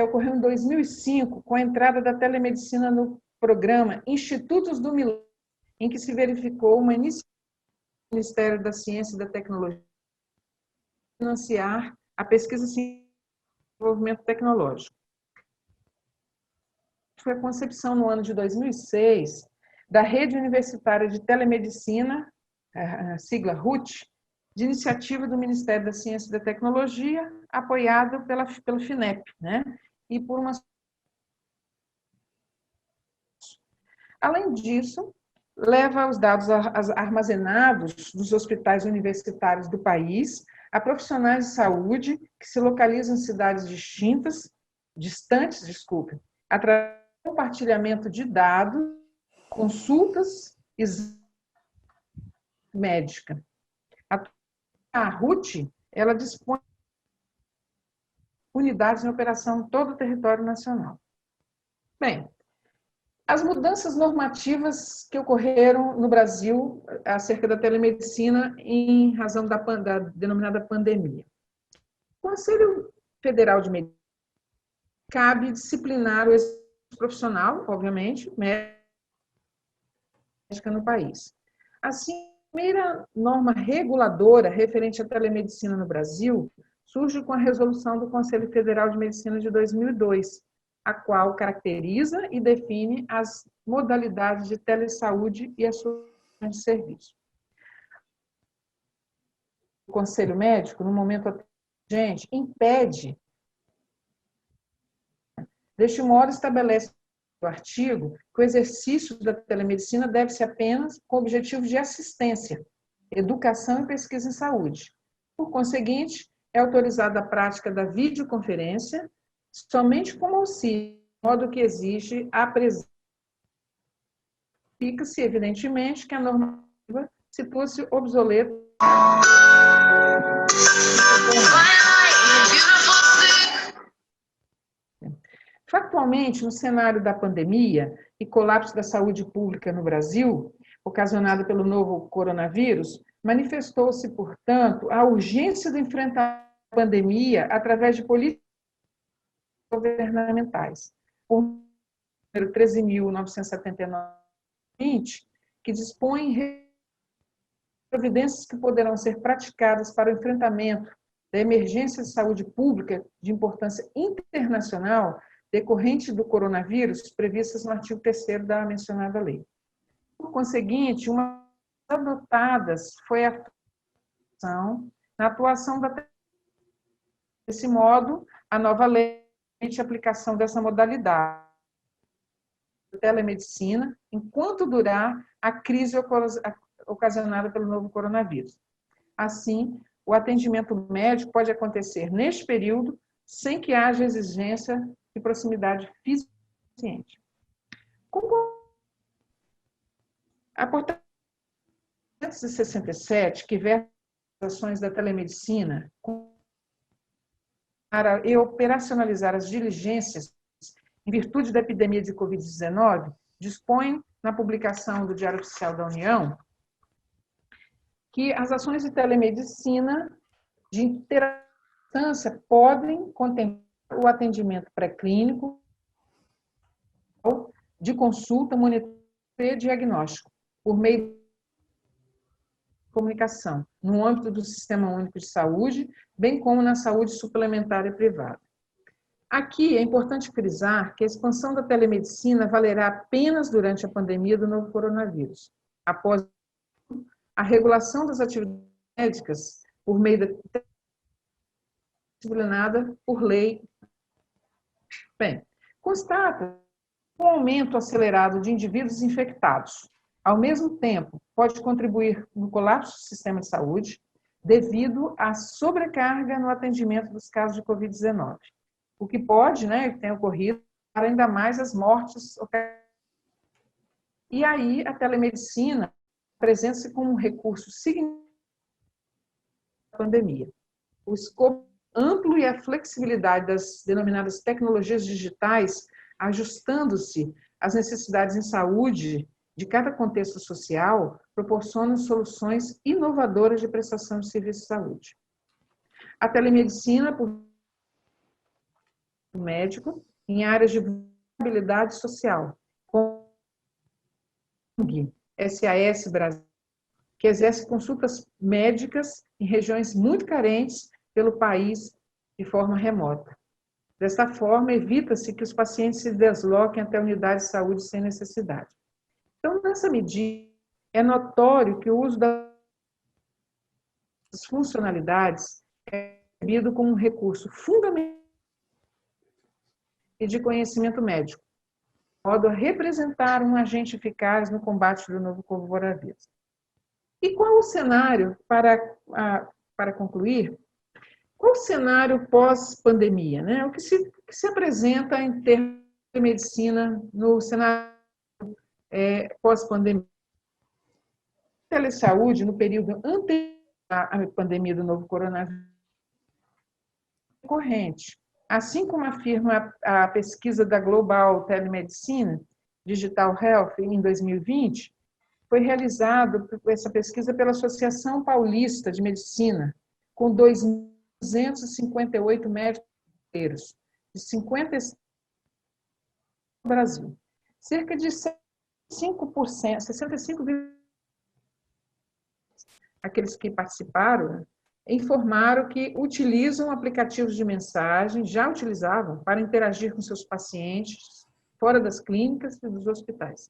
ocorreu em 2005, com a entrada da telemedicina no programa Institutos do Milênio, em que se verificou uma iniciativa do Ministério da Ciência e da Tecnologia financiar a pesquisa científica e desenvolvimento tecnológico. Foi a concepção, no ano de 2006, da Rede Universitária de Telemedicina, a sigla RUT, de iniciativa do Ministério da Ciência e da Tecnologia, apoiado pelo FINEP, e por uma... Além disso, leva os dados armazenados dos hospitais universitários do país a profissionais de saúde que se localizam em cidades distantes, através do compartilhamento de dados, consultas e médica. A RUT, ela dispõe de unidades em operação em todo o território nacional. Bem, as mudanças normativas que ocorreram no Brasil acerca da telemedicina em razão da denominada pandemia. O Conselho Federal de Medicina cabe disciplinar o exercício profissional, obviamente, médica no país. Assim, a primeira norma reguladora referente à telemedicina no Brasil surge com a resolução do Conselho Federal de Medicina de 2002, a qual caracteriza e define as modalidades de telesaúde e as suas de serviço. O Conselho Médico, no momento atual, impede, deste modo, estabelece o artigo que o exercício da telemedicina deve-se apenas com o objetivo de assistência, educação e pesquisa em saúde. Por conseguinte, é autorizada a prática da videoconferência somente como auxílio, de modo que exige a presença Fica-se, evidentemente, que a normativa situa-se obsoleta. Factualmente, no cenário da pandemia e colapso da saúde pública no Brasil, ocasionado pelo novo coronavírus, manifestou-se, portanto, a urgência do enfrentamento da pandemia através de políticas governamentais. O número 13.979, que dispõe providências que poderão ser praticadas para o enfrentamento da emergência de saúde pública de importância internacional decorrente do coronavírus, previstas no artigo 3º da mencionada lei. Por conseguinte, uma das adotadas foi a atuação desse modo, a nova lei permite a aplicação dessa modalidade da telemedicina enquanto durar a crise ocasionada pelo novo coronavírus. Assim, o atendimento médico pode acontecer neste período sem que haja exigência de proximidade física suficiente. A portaria 167, que versa as ações da telemedicina para operacionalizar as diligências em virtude da epidemia de Covid-19, dispõe, na publicação do Diário Oficial da União, que as ações de telemedicina de inteira-distância podem contemplar o atendimento pré-clínico, de consulta, monitoramento e diagnóstico, por meio de comunicação, no âmbito do Sistema Único de Saúde, bem como na saúde suplementar e privada. Aqui é importante frisar que a expansão da telemedicina valerá apenas durante a pandemia do novo coronavírus. Após a regulação das atividades médicas por meio da disciplinada por lei. Bem, constata um aumento acelerado de indivíduos infectados. Ao mesmo tempo, pode contribuir no colapso do sistema de saúde devido à sobrecarga no atendimento dos casos de Covid-19. O que pode, que tem ocorrido, ainda mais as mortes. E aí, a telemedicina apresenta-se como um recurso significativo da pandemia. O escopo amplo e a flexibilidade das denominadas tecnologias digitais, ajustando-se às necessidades em saúde de cada contexto social, proporcionam soluções inovadoras de prestação de serviço de saúde. A telemedicina, por médico, em áreas de vulnerabilidade social, como SAS Brasil, que exerce consultas médicas em regiões muito carentes pelo país de forma remota. Desta forma, evita-se que os pacientes se desloquem até a unidade de saúde sem necessidade. Então, nessa medida, é notório que o uso das funcionalidades é devido como um recurso fundamental e de conhecimento médico, de modo a representar um agente eficaz no combate do novo coronavírus. E qual o cenário, para concluir, qual o cenário pós-pandemia? O que se apresenta em termos de medicina no cenário pós-pandemia? A telesaúde, no período anterior à pandemia do novo coronavírus, corrente. Assim como afirma a pesquisa da Global Telemedicine Digital Health em 2020, foi realizada essa pesquisa pela Associação Paulista de Medicina, com 258 médicos brasileiros, de 50 estados do Brasil. Cerca de 65%, 65%, aqueles que participaram, informaram que utilizam aplicativos de mensagem, já utilizavam, para interagir com seus pacientes, fora das clínicas e dos hospitais.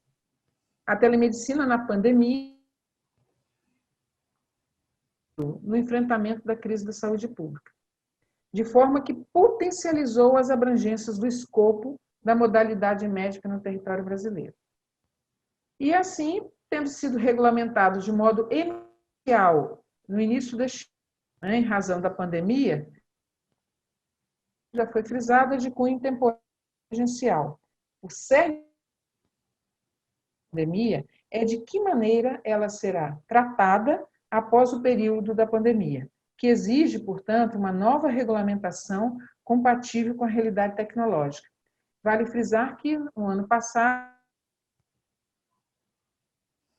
A telemedicina na pandemia, no enfrentamento da crise da saúde pública, de forma que potencializou as abrangências do escopo da modalidade médica no território brasileiro. E assim, tendo sido regulamentado de modo emergencial no início deste ano, em razão da pandemia, já foi frisada de cunho temporal emergencial. O cerne pandemia é de que maneira ela será tratada após o período da pandemia, que exige, portanto, uma nova regulamentação compatível com a realidade tecnológica. Vale frisar que, no ano passado,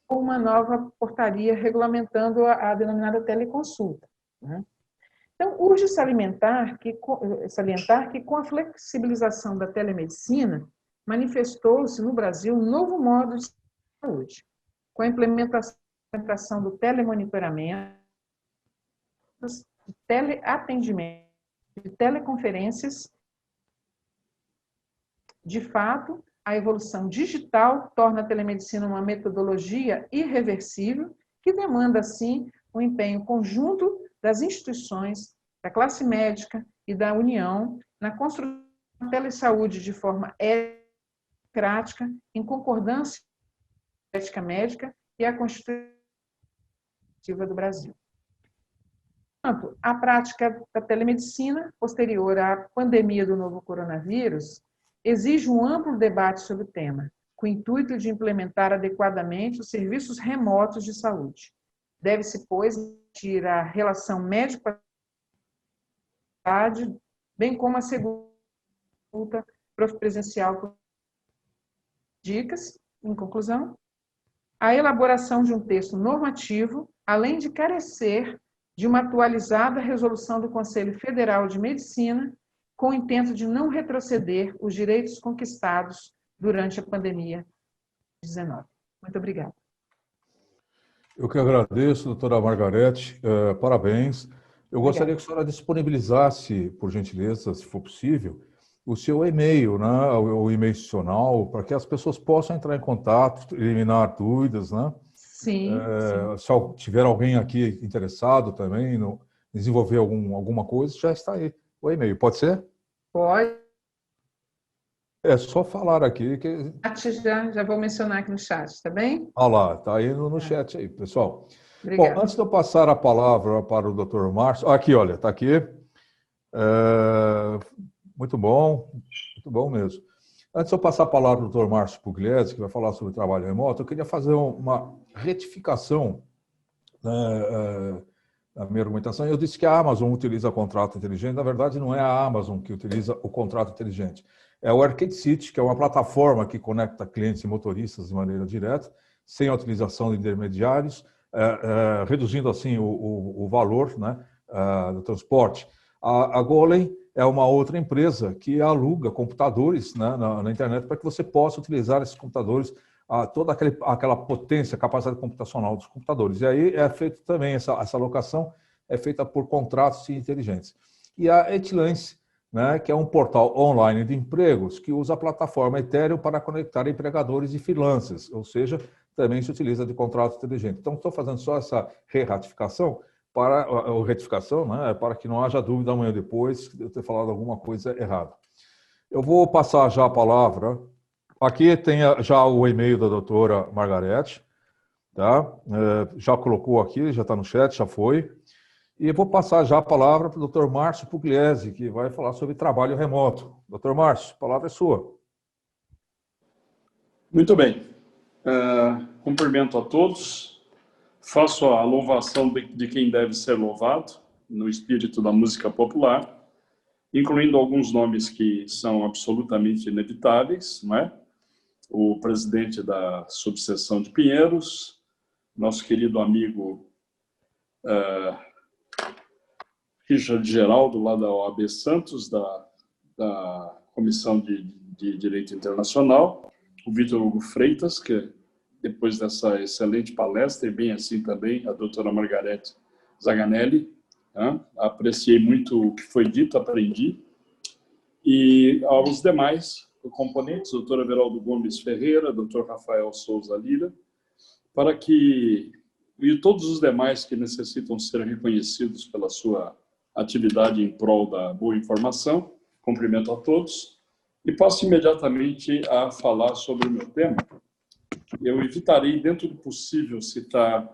uma nova portaria regulamentando a denominada teleconsulta. Então, urge salientar que, com a flexibilização da telemedicina, manifestou-se no Brasil um novo modo de saúde, com a implementação do telemonitoramento, de teleatendimento, de teleconferências. De fato, a evolução digital torna a telemedicina uma metodologia irreversível que demanda, assim, um empenho conjunto das instituições, da classe médica e da União na construção da telesaúde de forma democrática, em concordância com a ética médica e a Constituição do Brasil. Portanto, a prática da telemedicina, posterior à pandemia do novo coronavírus, exige um amplo debate sobre o tema, com o intuito de implementar adequadamente os serviços remotos de saúde. Deve-se, pois, garantir a relação médico-paciente, bem como a segunda presencial. Dicas, em conclusão, a elaboração de um texto normativo, além de carecer de uma atualizada resolução do Conselho Federal de Medicina, com o intento de não retroceder os direitos conquistados durante a pandemia de 19. Muito obrigada. Eu que agradeço, doutora Margarete, parabéns. Eu gostaria que a senhora disponibilizasse, por gentileza, se for possível, o seu e-mail, né, o e-mail institucional, para que as pessoas possam entrar em contato, eliminar dúvidas, né? Sim, sim. Se tiver alguém aqui interessado também em desenvolver alguma coisa, já está aí o e-mail. Pode ser? Pode. É só falar aqui que... Já vou mencionar aqui no chat, tá bem? Olha lá, está aí no chat aí, pessoal. Obrigada. Bom, antes de eu passar a palavra para o Dr. Márcio... Aqui, olha, está aqui. Muito bom mesmo. Antes de eu passar a palavra para o Dr. Márcio Pugliese, que vai falar sobre trabalho remoto, eu queria fazer uma retificação, né, na minha argumentação. Eu disse que a Amazon utiliza contrato inteligente. Na verdade, não é a Amazon que utiliza o contrato inteligente. É o Arcade City, que é uma plataforma que conecta clientes e motoristas de maneira direta, sem a utilização de intermediários, reduzindo assim o valor, né, do transporte. A Golem é uma outra empresa que aluga computadores, né, na internet para que você possa utilizar esses computadores, toda aquela potência, capacidade computacional dos computadores. E aí é feito também, essa alocação é feita por contratos inteligentes. E a Etlance, né, que é um portal online de empregos que usa a plataforma Ethereum para conectar empregadores e freelancers, ou seja, também se utiliza de contrato inteligente. Então, estou fazendo só essa retificação, né, para que não haja dúvida amanhã depois de eu ter falado alguma coisa errada. Eu vou passar já a palavra. Aqui tem já o e-mail da doutora Margarete, tá? Já colocou aqui, já está no chat, já foi. E vou passar já a palavra para o Dr. Márcio Pugliese, que vai falar sobre trabalho remoto. Dr. Márcio, a palavra é sua. Muito bem. Cumprimento a todos. Faço a louvação de quem deve ser louvado, no espírito da música popular, incluindo alguns nomes que são absolutamente inevitáveis, não é? O presidente da subseção de Pinheiros, nosso querido amigo Richard Geraldo, lá da OAB Santos, da Comissão de Direito Internacional, o Vitor Hugo Freitas, que depois dessa excelente palestra, e bem assim também, a doutora Margarete Zaganelli, né? Apreciei muito o que foi dito, aprendi, e aos demais componentes, doutor Everaldo Gomes Ferreira, doutor Rafael Souza Lira, para que, e todos os demais que necessitam ser reconhecidos pela sua atividade em prol da boa informação, cumprimento a todos, e passo imediatamente a falar sobre o meu tema. Eu evitarei, dentro do possível, citar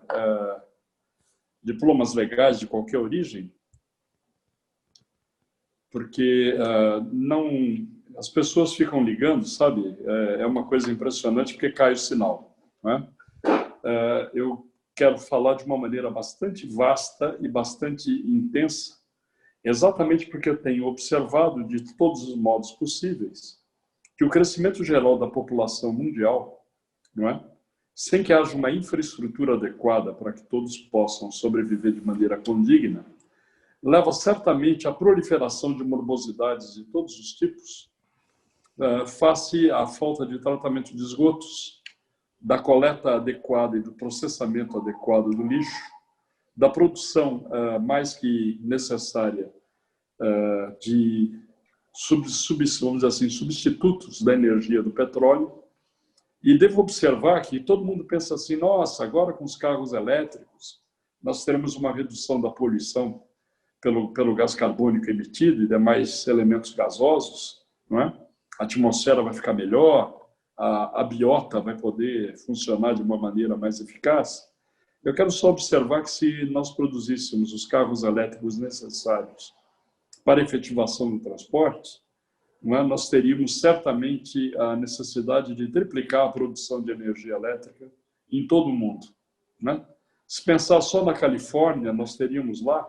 diplomas legais de qualquer origem, porque as pessoas ficam ligando, sabe? É uma coisa impressionante, porque cai o sinal. não é? Eu quero falar de uma maneira bastante vasta e bastante intensa, exatamente porque eu tenho observado de todos os modos possíveis que o crescimento geral da população mundial, não é? Sem que haja uma infraestrutura adequada para que todos possam sobreviver de maneira condigna, leva certamente à proliferação de morbosidades de todos os tipos, face à falta de tratamento de esgotos, da coleta adequada e do processamento adequado do lixo, da produção mais que necessária de vamos dizer assim, substitutos da energia do petróleo. E devo observar que todo mundo pensa assim, nossa, agora com os carros elétricos nós teremos uma redução da poluição pelo gás carbônico emitido e demais elementos gasosos, não é? A atmosfera vai ficar melhor, a biota vai poder funcionar de uma maneira mais eficaz. Eu quero só observar que se nós produzíssemos os carros elétricos necessários para a efetivação do transporte, não é? Nós teríamos certamente a necessidade de triplicar a produção de energia elétrica em todo o mundo, não é? Se pensar só na Califórnia, nós teríamos lá,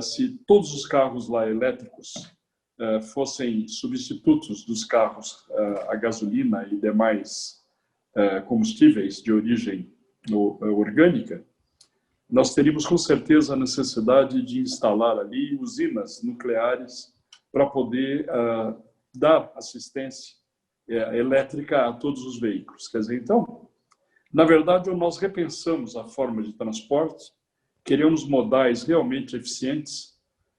se todos os carros lá elétricos fossem substitutos dos carros a gasolina e demais combustíveis de origem orgânica, nós teríamos com certeza a necessidade de instalar ali usinas nucleares para poder dar assistência elétrica a todos os veículos. Quer dizer, então, na verdade, nós repensamos a forma de transporte, queremos modais realmente eficientes,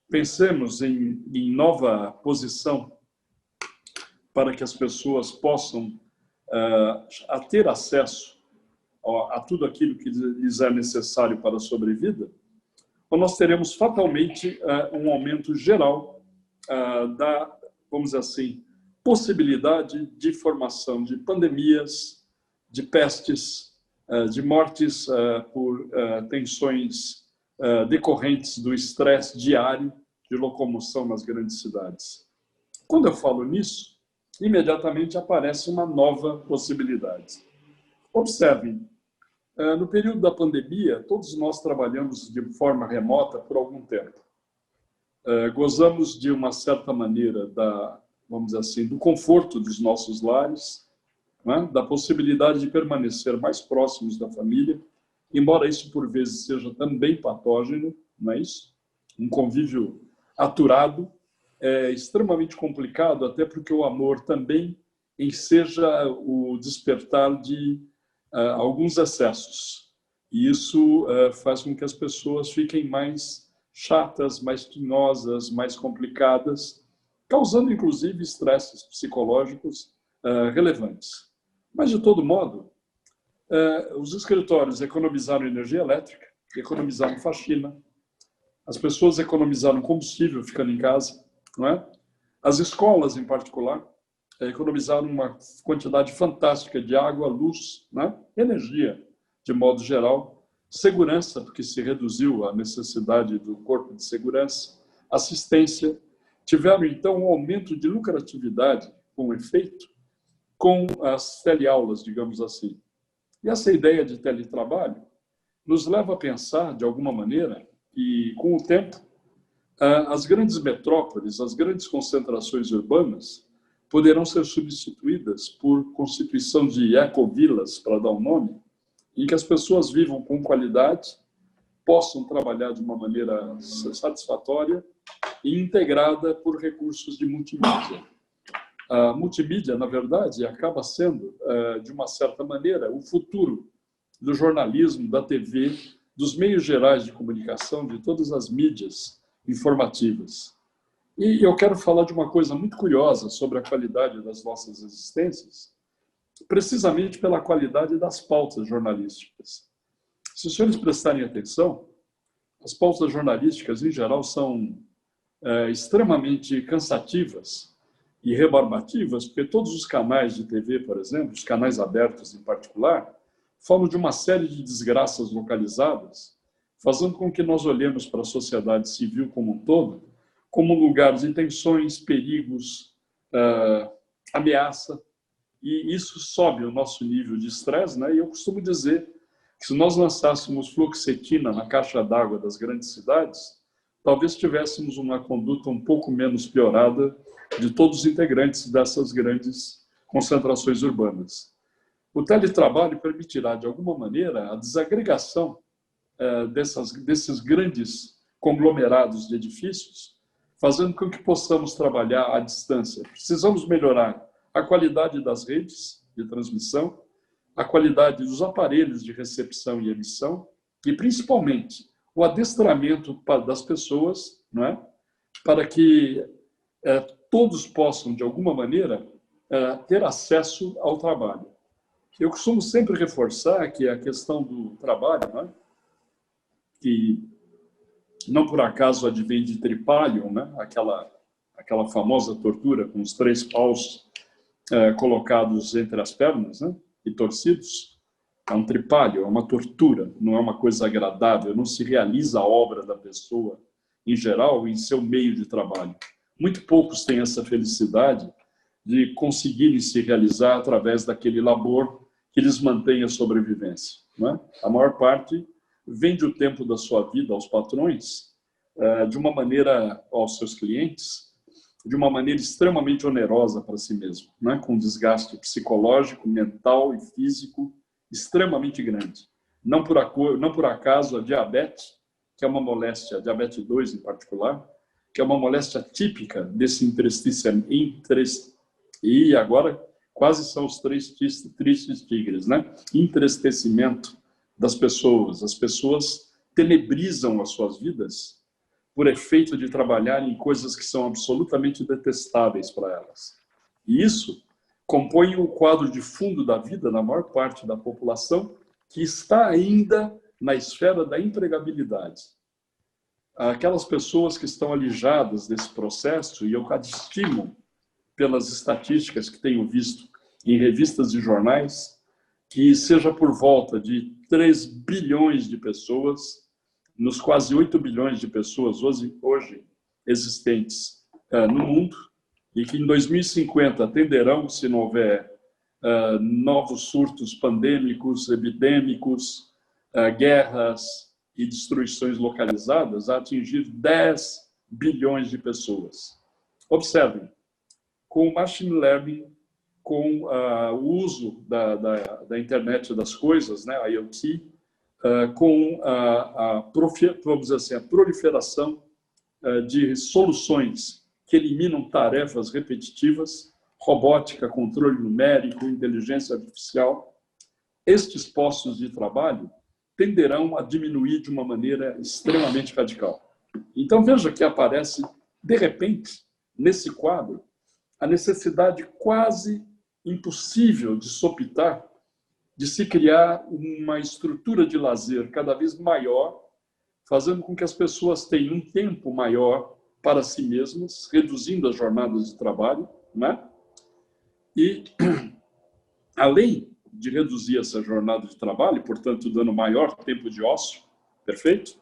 pensemos em nova posição para que as pessoas possam ter acesso a tudo aquilo que lhes é necessário para a sobrevida, ou nós teremos fatalmente um aumento geral da, vamos dizer assim, possibilidade de formação de pandemias, de pestes, de mortes por tensões decorrentes do estresse diário de locomoção nas grandes cidades. Quando eu falo nisso, imediatamente aparece uma nova possibilidade. Observem, no período da pandemia, todos nós trabalhamos de forma remota por algum tempo. Gozamos de uma certa maneira vamos dizer assim, do conforto dos nossos lares, né? Da possibilidade de permanecer mais próximos da família, embora isso por vezes seja também patógeno, não é isso? Um convívio aturado é extremamente complicado, até porque o amor também enseja o despertar de alguns excessos. E isso faz com que as pessoas fiquem mais chatas, mais tinhosas, mais complicadas, causando inclusive estresses psicológicos relevantes. Mas, de todo modo, os escritórios economizaram energia elétrica, economizaram faxina, as pessoas economizaram combustível ficando em casa, não é? As escolas, em particular, economizaram uma quantidade fantástica de água, luz, né? Energia, de modo geral, segurança, porque se reduziu a necessidade do corpo de segurança, assistência. Tiveram, então, um aumento de lucratividade com efeito com as teleaulas, digamos assim. E essa ideia de teletrabalho nos leva a pensar, de alguma maneira, que, com o tempo, as grandes metrópoles, as grandes concentrações urbanas, poderão ser substituídas por constituição de ecovilas, para dar um nome, em que as pessoas vivam com qualidade, possam trabalhar de uma maneira satisfatória e integrada por recursos de multimídia. A multimídia, na verdade, acaba sendo, de uma certa maneira, o futuro do jornalismo, da TV, dos meios gerais de comunicação, de todas as mídias informativas. E eu quero falar de uma coisa muito curiosa sobre a qualidade das nossas existências, precisamente pela qualidade das pautas jornalísticas. Se os senhores prestarem atenção, as pautas jornalísticas, em geral, são extremamente cansativas e rebarbativas, porque todos os canais de TV, por exemplo, os canais abertos em particular, falam de uma série de desgraças localizadas, fazendo com que nós olhemos para a sociedade civil como um todo, como um lugar de tensões, perigos, ameaça, e isso sobe o nosso nível de estresse, né? E eu costumo dizer que se nós lançássemos fluoxetina na caixa d'água das grandes cidades, talvez tivéssemos uma conduta um pouco menos piorada de todos os integrantes dessas grandes concentrações urbanas. O teletrabalho permitirá, de alguma maneira, a desagregação desses grandes conglomerados de edifícios, fazendo com que possamos trabalhar à distância. Precisamos melhorar a qualidade das redes de transmissão, a qualidade dos aparelhos de recepção e emissão e, principalmente, o adestramento das pessoas, não é? Para que todos possam, de alguma maneira, ter acesso ao trabalho. Eu costumo sempre reforçar que a questão do trabalho, não é? Que não por acaso advém de tripalium, né? Aquela famosa tortura com os 3 paus colocados entre as pernas, né? E torcidos. É um tripalho, é uma tortura, não é uma coisa agradável, não se realiza a obra da pessoa, em geral, em seu meio de trabalho. Muito poucos têm essa felicidade de conseguirem se realizar através daquele labor que lhes mantém a sobrevivência, não é? A maior parte vende o tempo da sua vida aos patrões, de uma maneira, aos seus clientes, de uma maneira extremamente onerosa para si mesmo, né? Com desgaste psicológico, mental e físico extremamente grande. Não por acaso a diabetes, que é uma moléstia, a diabetes 2 em particular, que é uma moléstia típica desse e agora quase são os 3 tristes tigres, né? Entristecimento das pessoas. As pessoas tenebrizam as suas vidas por efeito de trabalhar em coisas que são absolutamente detestáveis para elas. E isso compõe o quadro de fundo da vida da maior parte da população que está ainda na esfera da empregabilidade. Aquelas pessoas que estão alijadas desse processo, e eu estimo pelas estatísticas que tenho visto em revistas e jornais, que seja por volta de 3 bilhões de pessoas, nos quase 8 bilhões de pessoas hoje existentes no mundo, e que em 2050 tenderão, se não houver novos surtos pandêmicos, epidêmicos, guerras e destruições localizadas, a atingir 10 bilhões de pessoas. Observem, com o machine learning, com o uso da internet das coisas, né, a IoT, com vamos dizer assim, a proliferação de soluções que eliminam tarefas repetitivas, robótica, controle numérico, inteligência artificial, estes postos de trabalho tenderão a diminuir de uma maneira extremamente radical. Então, veja que aparece, de repente, nesse quadro, a necessidade quase impossível de sopitar, de se criar uma estrutura de lazer cada vez maior, fazendo com que as pessoas tenham um tempo maior para si mesmas, reduzindo as jornadas de trabalho, né? E, além de reduzir essa jornada de trabalho, portanto, dando maior tempo de ócio, perfeito?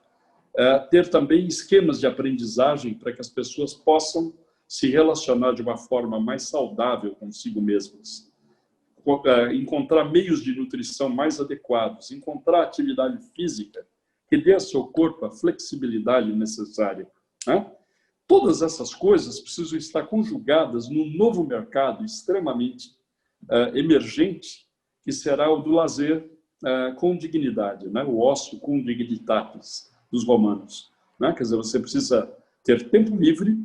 Ter também esquemas de aprendizagem para que as pessoas possam se relacionar de uma forma mais saudável consigo mesmas. Encontrar meios de nutrição mais adequados, encontrar atividade física que dê ao seu corpo a flexibilidade necessária, né? Todas essas coisas precisam estar conjugadas num novo mercado extremamente emergente, que será o do lazer com dignidade, né? O ócio com dignitatis dos romanos, né? Quer dizer, você precisa ter tempo livre,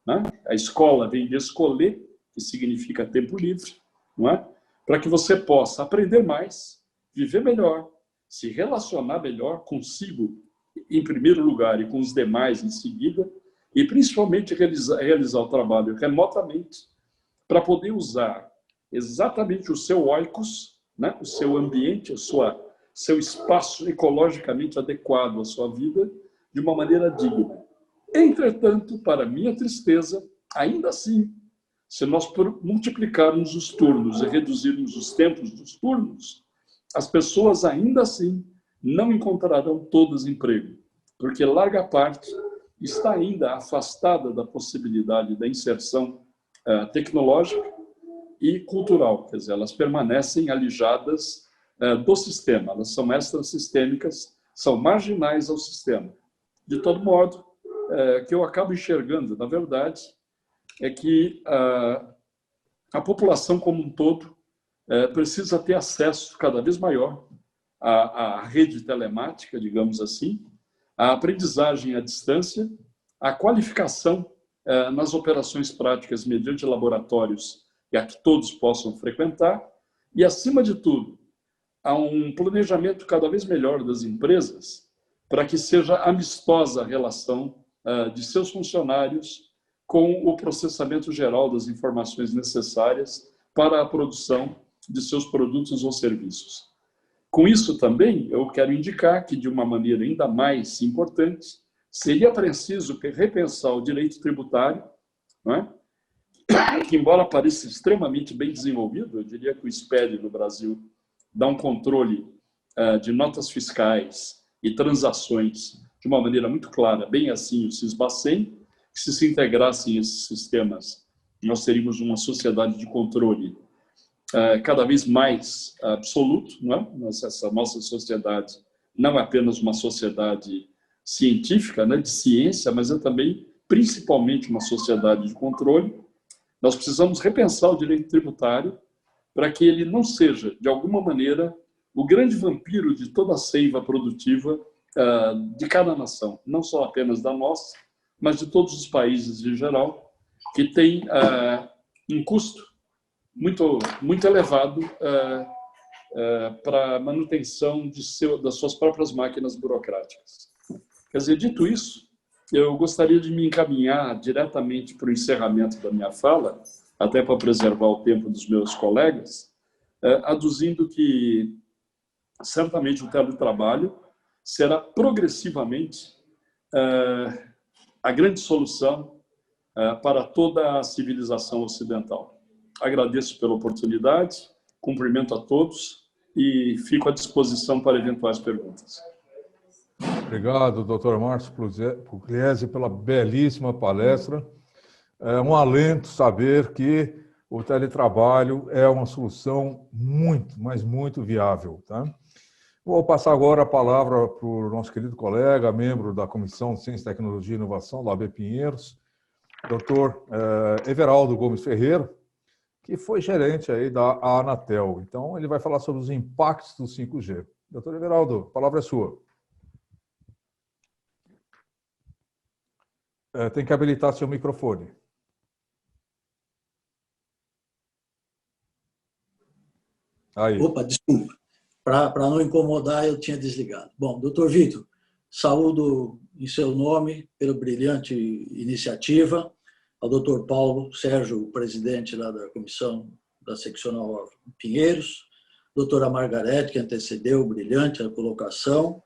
né? A escola vem de escolher, que significa tempo livre, não é? Para que você possa aprender mais, viver melhor, se relacionar melhor consigo, em primeiro lugar, e com os demais em seguida, e principalmente realizar o trabalho remotamente, para poder usar exatamente o seu oikos, né? O seu ambiente, seu espaço ecologicamente adequado à sua vida, de uma maneira digna. Entretanto, para minha tristeza, ainda assim, se nós multiplicarmos os turnos e reduzirmos os tempos dos turnos, as pessoas ainda assim não encontrarão todas emprego, porque larga parte está ainda afastada da possibilidade da inserção tecnológica e cultural, quer dizer, elas permanecem alijadas do sistema, elas são extrasistêmicas, são marginais ao sistema. De todo modo, que eu acabo enxergando, na verdade, é que a população como um todo precisa ter acesso cada vez maior à rede telemática, digamos assim, à aprendizagem à distância, à qualificação nas operações práticas mediante laboratórios e a que todos possam frequentar e, acima de tudo, a um planejamento cada vez melhor das empresas para que seja amistosa a relação de seus funcionários com o processamento geral das informações necessárias para a produção de seus produtos ou serviços. Com isso também, eu quero indicar que, de uma maneira ainda mais importante, seria preciso repensar o direito tributário, não é? Que, embora pareça extremamente bem desenvolvido, eu diria que o SPED no Brasil dá um controle de notas fiscais e transações de uma maneira muito clara, bem assim o SIS/Bacen, que se integrassem esses sistemas, nós teríamos uma sociedade de controle cada vez mais absoluto, não é? Essa nossa sociedade não é apenas uma sociedade científica, né, de ciência, mas é também, principalmente, uma sociedade de controle. Nós precisamos repensar o direito tributário para que ele não seja, de alguma maneira, o grande vampiro de toda a seiva produtiva de cada nação, não só apenas da nossa, mas de todos os países em geral, que tem um custo muito elevado para a manutenção das suas próprias máquinas burocráticas. Quer dizer, dito isso, eu gostaria de me encaminhar diretamente para o encerramento da minha fala, até para preservar o tempo dos meus colegas, aduzindo que certamente o teletrabalho será progressivamente a grande solução para toda a civilização ocidental. Agradeço pela oportunidade, cumprimento a todos e fico à disposição para eventuais perguntas. Obrigado, Dr. Márcio Pugliese, pela belíssima palestra. É um alento saber que o teletrabalho é uma solução muito, mas muito viável. Tá? Vou passar agora a palavra para o nosso querido colega, membro da Comissão de Ciência, Tecnologia e Inovação, da AB Pinheiros, Dr. Everaldo Gomes Ferreira, que foi gerente aí da Anatel. Então, ele vai falar sobre os impactos do 5G. Dr. Everaldo, a palavra é sua. Tem que habilitar seu microfone. Aí. Opa, desculpa. Para não incomodar, eu tinha desligado. Bom, doutor Vitor, saúdo em seu nome pela brilhante iniciativa. Ao doutor Paulo Sérgio, presidente lá da comissão da seccional Pinheiros, doutora Margarete, que antecedeu, brilhante a colocação,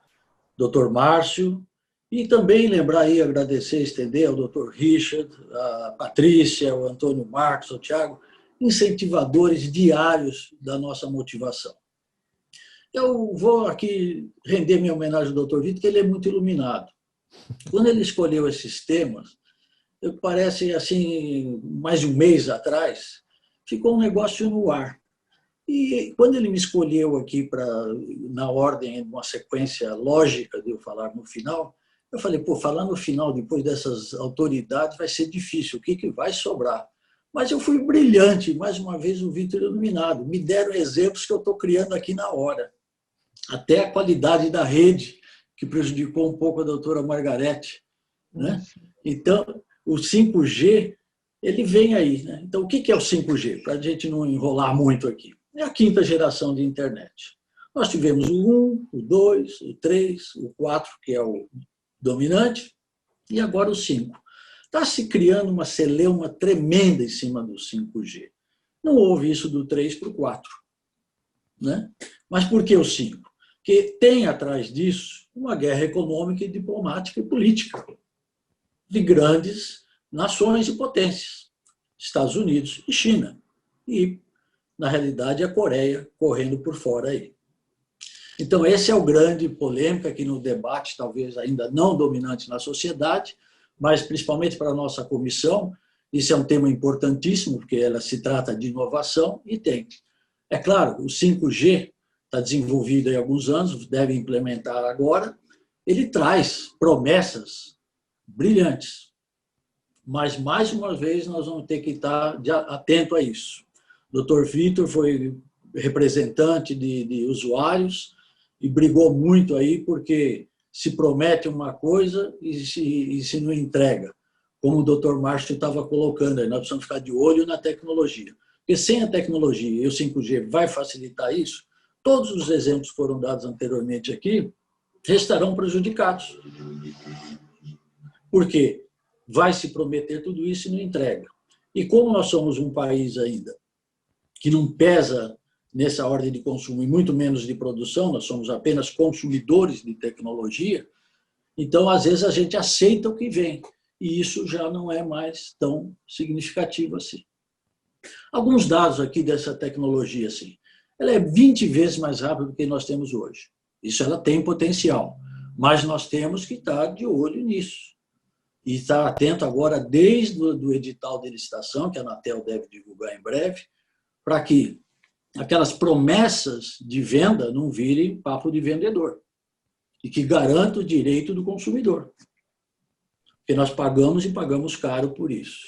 doutor Márcio, e também lembrar aí, agradecer, estender ao doutor Richard, a Patrícia, ao Antônio Marcos, ao Tiago, incentivadores diários da nossa motivação. Eu vou aqui render minha homenagem ao doutor Vitor, que ele é muito iluminado. Quando ele escolheu esses temas, parece assim, mais de um mês atrás, ficou um negócio no ar. E quando ele me escolheu aqui na ordem, uma sequência lógica de eu falar no final, eu falei, falar no final, depois dessas autoridades, vai ser difícil, o que vai sobrar? Mas eu fui brilhante, mais uma vez o Vitor iluminado. Me deram exemplos que eu estou criando aqui na hora. Até a qualidade da rede, que prejudicou um pouco a doutora Margarete. Né? Então, o 5G, ele vem aí. Né? Então, o que é o 5G? Para a gente não enrolar muito aqui. É a 5ª geração de internet. Nós tivemos o 1, o 2, o 3, o 4, que é o dominante, e agora o 5. Está se criando uma celeuma tremenda em cima do 5G. Não houve isso do 3 para o 4. Né? Mas por que o 5? Porque tem atrás disso uma guerra econômica, diplomática e política de grandes nações e potências, Estados Unidos e China. E, na realidade, a Coreia correndo por fora aí. Então, esse é o grande polêmica aqui no debate, talvez ainda não dominante na sociedade, mas principalmente para a nossa comissão, Isso é um tema importantíssimo, porque ela se trata de inovação e tem. É claro, o 5G está desenvolvido há alguns anos, deve implementar agora. Ele traz promessas brilhantes. Mas, mais uma vez, nós vamos ter que estar atento a isso. O Dr. Vitor foi representante de usuários e brigou muito aí, porque se promete uma coisa e se não entrega. Como o Dr. Márcio estava colocando aí, nós precisamos ficar de olho na tecnologia. Porque sem a tecnologia e o 5G vai facilitar isso, todos os exemplos que foram dados anteriormente aqui restarão prejudicados. Por quê? Vai se prometer tudo isso e não entrega. E como nós somos um país ainda que não pesa nessa ordem de consumo e muito menos de produção, nós somos apenas consumidores de tecnologia, então, às vezes, a gente aceita o que vem. E isso já não é mais tão significativo assim. Alguns dados aqui dessa tecnologia, assim. Ela é 20 vezes mais rápida do que nós temos hoje. Isso ela tem potencial. Mas nós temos que estar de olho nisso. E estar atento agora, desde o edital de licitação, que a Anatel deve divulgar em breve, para que aquelas promessas de venda não virem papo de vendedor. E que garanta o direito do consumidor. Porque nós pagamos e pagamos caro por isso.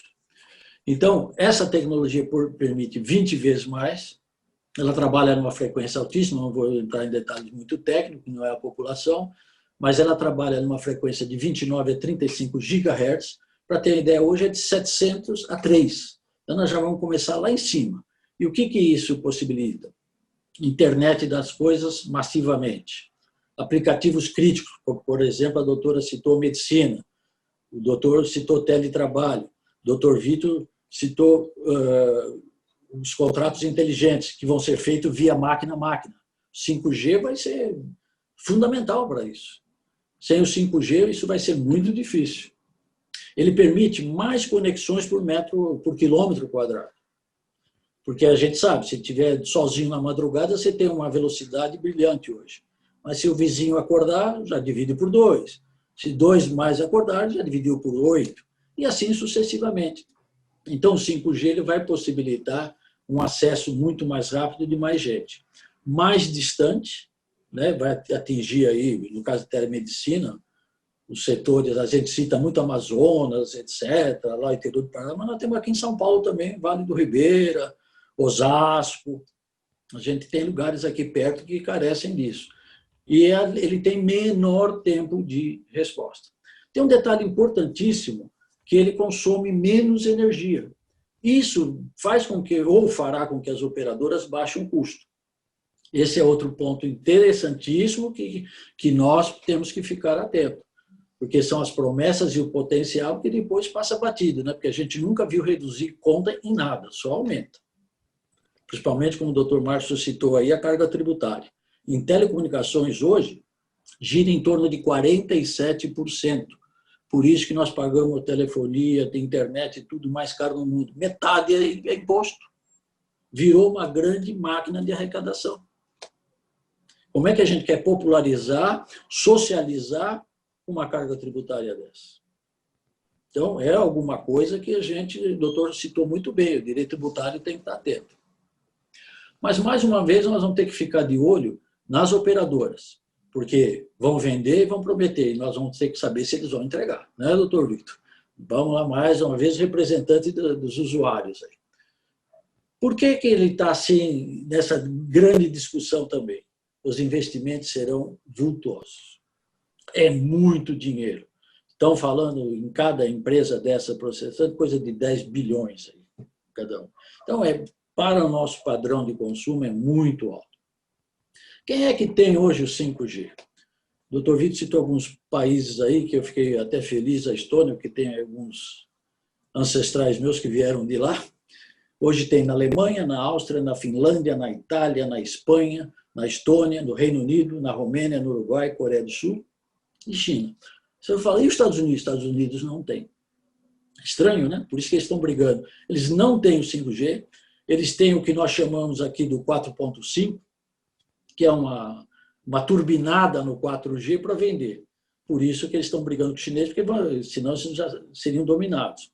Então, essa tecnologia permite 20 vezes mais, ela trabalha numa frequência altíssima, não vou entrar em detalhes muito técnicos, não é a população, mas ela trabalha numa frequência de 29 a 35 GHz, para ter uma ideia, hoje é de 700 a 3. Então, nós já vamos começar lá em cima. E o que isso possibilita? Internet das coisas massivamente. Aplicativos críticos, como, por exemplo, a doutora citou medicina, o doutor citou teletrabalho, o doutor Vitor citou os contratos inteligentes, que vão ser feitos via máquina a máquina. 5G vai ser fundamental para isso. Sem o 5G, isso vai ser muito difícil. Ele permite mais conexões por quilômetro quadrado. Porque a gente sabe, se estiver sozinho na madrugada, você tem uma velocidade brilhante hoje. Mas se o vizinho acordar, já divide por 2. Se 2 mais acordar, já dividiu por 8. E assim sucessivamente. Então, o 5G ele vai possibilitar um acesso muito mais rápido de mais gente. Mais distante, né, vai atingir aí, no caso de telemedicina, os setores, a gente cita muito Amazonas, etc., lá no interior do Paraná, mas nós temos aqui em São Paulo também, Vale do Ribeira, Osasco. A gente tem lugares aqui perto que carecem disso. E ele tem menor tempo de resposta. Tem um detalhe importantíssimo, que ele consome menos energia. Isso faz com que, ou fará com que as operadoras baixem o custo. Esse é outro ponto interessantíssimo que nós temos que ficar atentos, porque são as promessas e o potencial que depois passa batido, né? Porque a gente nunca viu reduzir conta em nada, só aumenta. Principalmente, como o doutor Márcio citou aí, a carga tributária. Em telecomunicações hoje, gira em torno de 47%. Por isso que nós pagamos telefonia, internet e tudo mais caro no mundo. Metade é imposto. Virou uma grande máquina de arrecadação. Como é que a gente quer popularizar, socializar uma carga tributária dessa? Então, é alguma coisa que o doutor citou muito bem, o direito tributário tem que estar atento. Mas, mais uma vez, nós vamos ter que ficar de olho nas operadoras, porque vão vender e vão prometer, e nós vamos ter que saber se eles vão entregar, né, doutor Vitor? Vamos lá, mais uma vez, representante dos usuários aí. Por que ele está assim, nessa grande discussão também? Os investimentos serão vultuosos. É muito dinheiro. Estão falando em cada empresa dessa processando coisa de 10 bilhões aí, cada um. Então, para o nosso padrão de consumo, é muito alto. Quem é que tem hoje o 5G? O doutor Vitor citou alguns países aí, que eu fiquei até feliz, a Estônia, porque tem alguns ancestrais meus que vieram de lá. Hoje tem na Alemanha, na Áustria, na Finlândia, na Itália, na Espanha, na Estônia, no Reino Unido, na Romênia, no Uruguai, Coreia do Sul e China. Você fala, e os Estados Unidos? Os Estados Unidos não têm. Estranho, né? Por isso que eles estão brigando. Eles não têm o 5G, eles têm o que nós chamamos aqui do 4.5, que é uma turbinada no 4G para vender. Por isso que eles estão brigando com os chineses, porque senão eles já seriam dominados.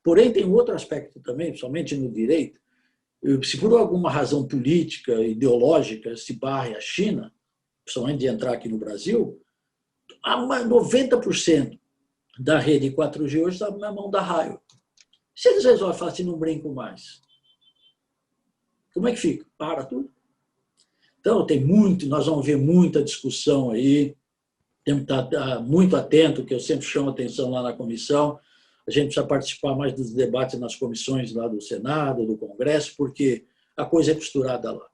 Porém, tem outro aspecto também, principalmente no direito. Se por alguma razão política, ideológica, se barre a China, principalmente de entrar aqui no Brasil, 90% da rede 4G hoje está na mão da Raio. Se eles resolvem falar assim, não brinco mais, como é que fica? Para tudo. Então, nós vamos ver muita discussão aí, temos que estar muito atento, que eu sempre chamo atenção lá na comissão. A gente precisa participar mais dos debates nas comissões lá do Senado, do Congresso, porque a coisa é costurada lá.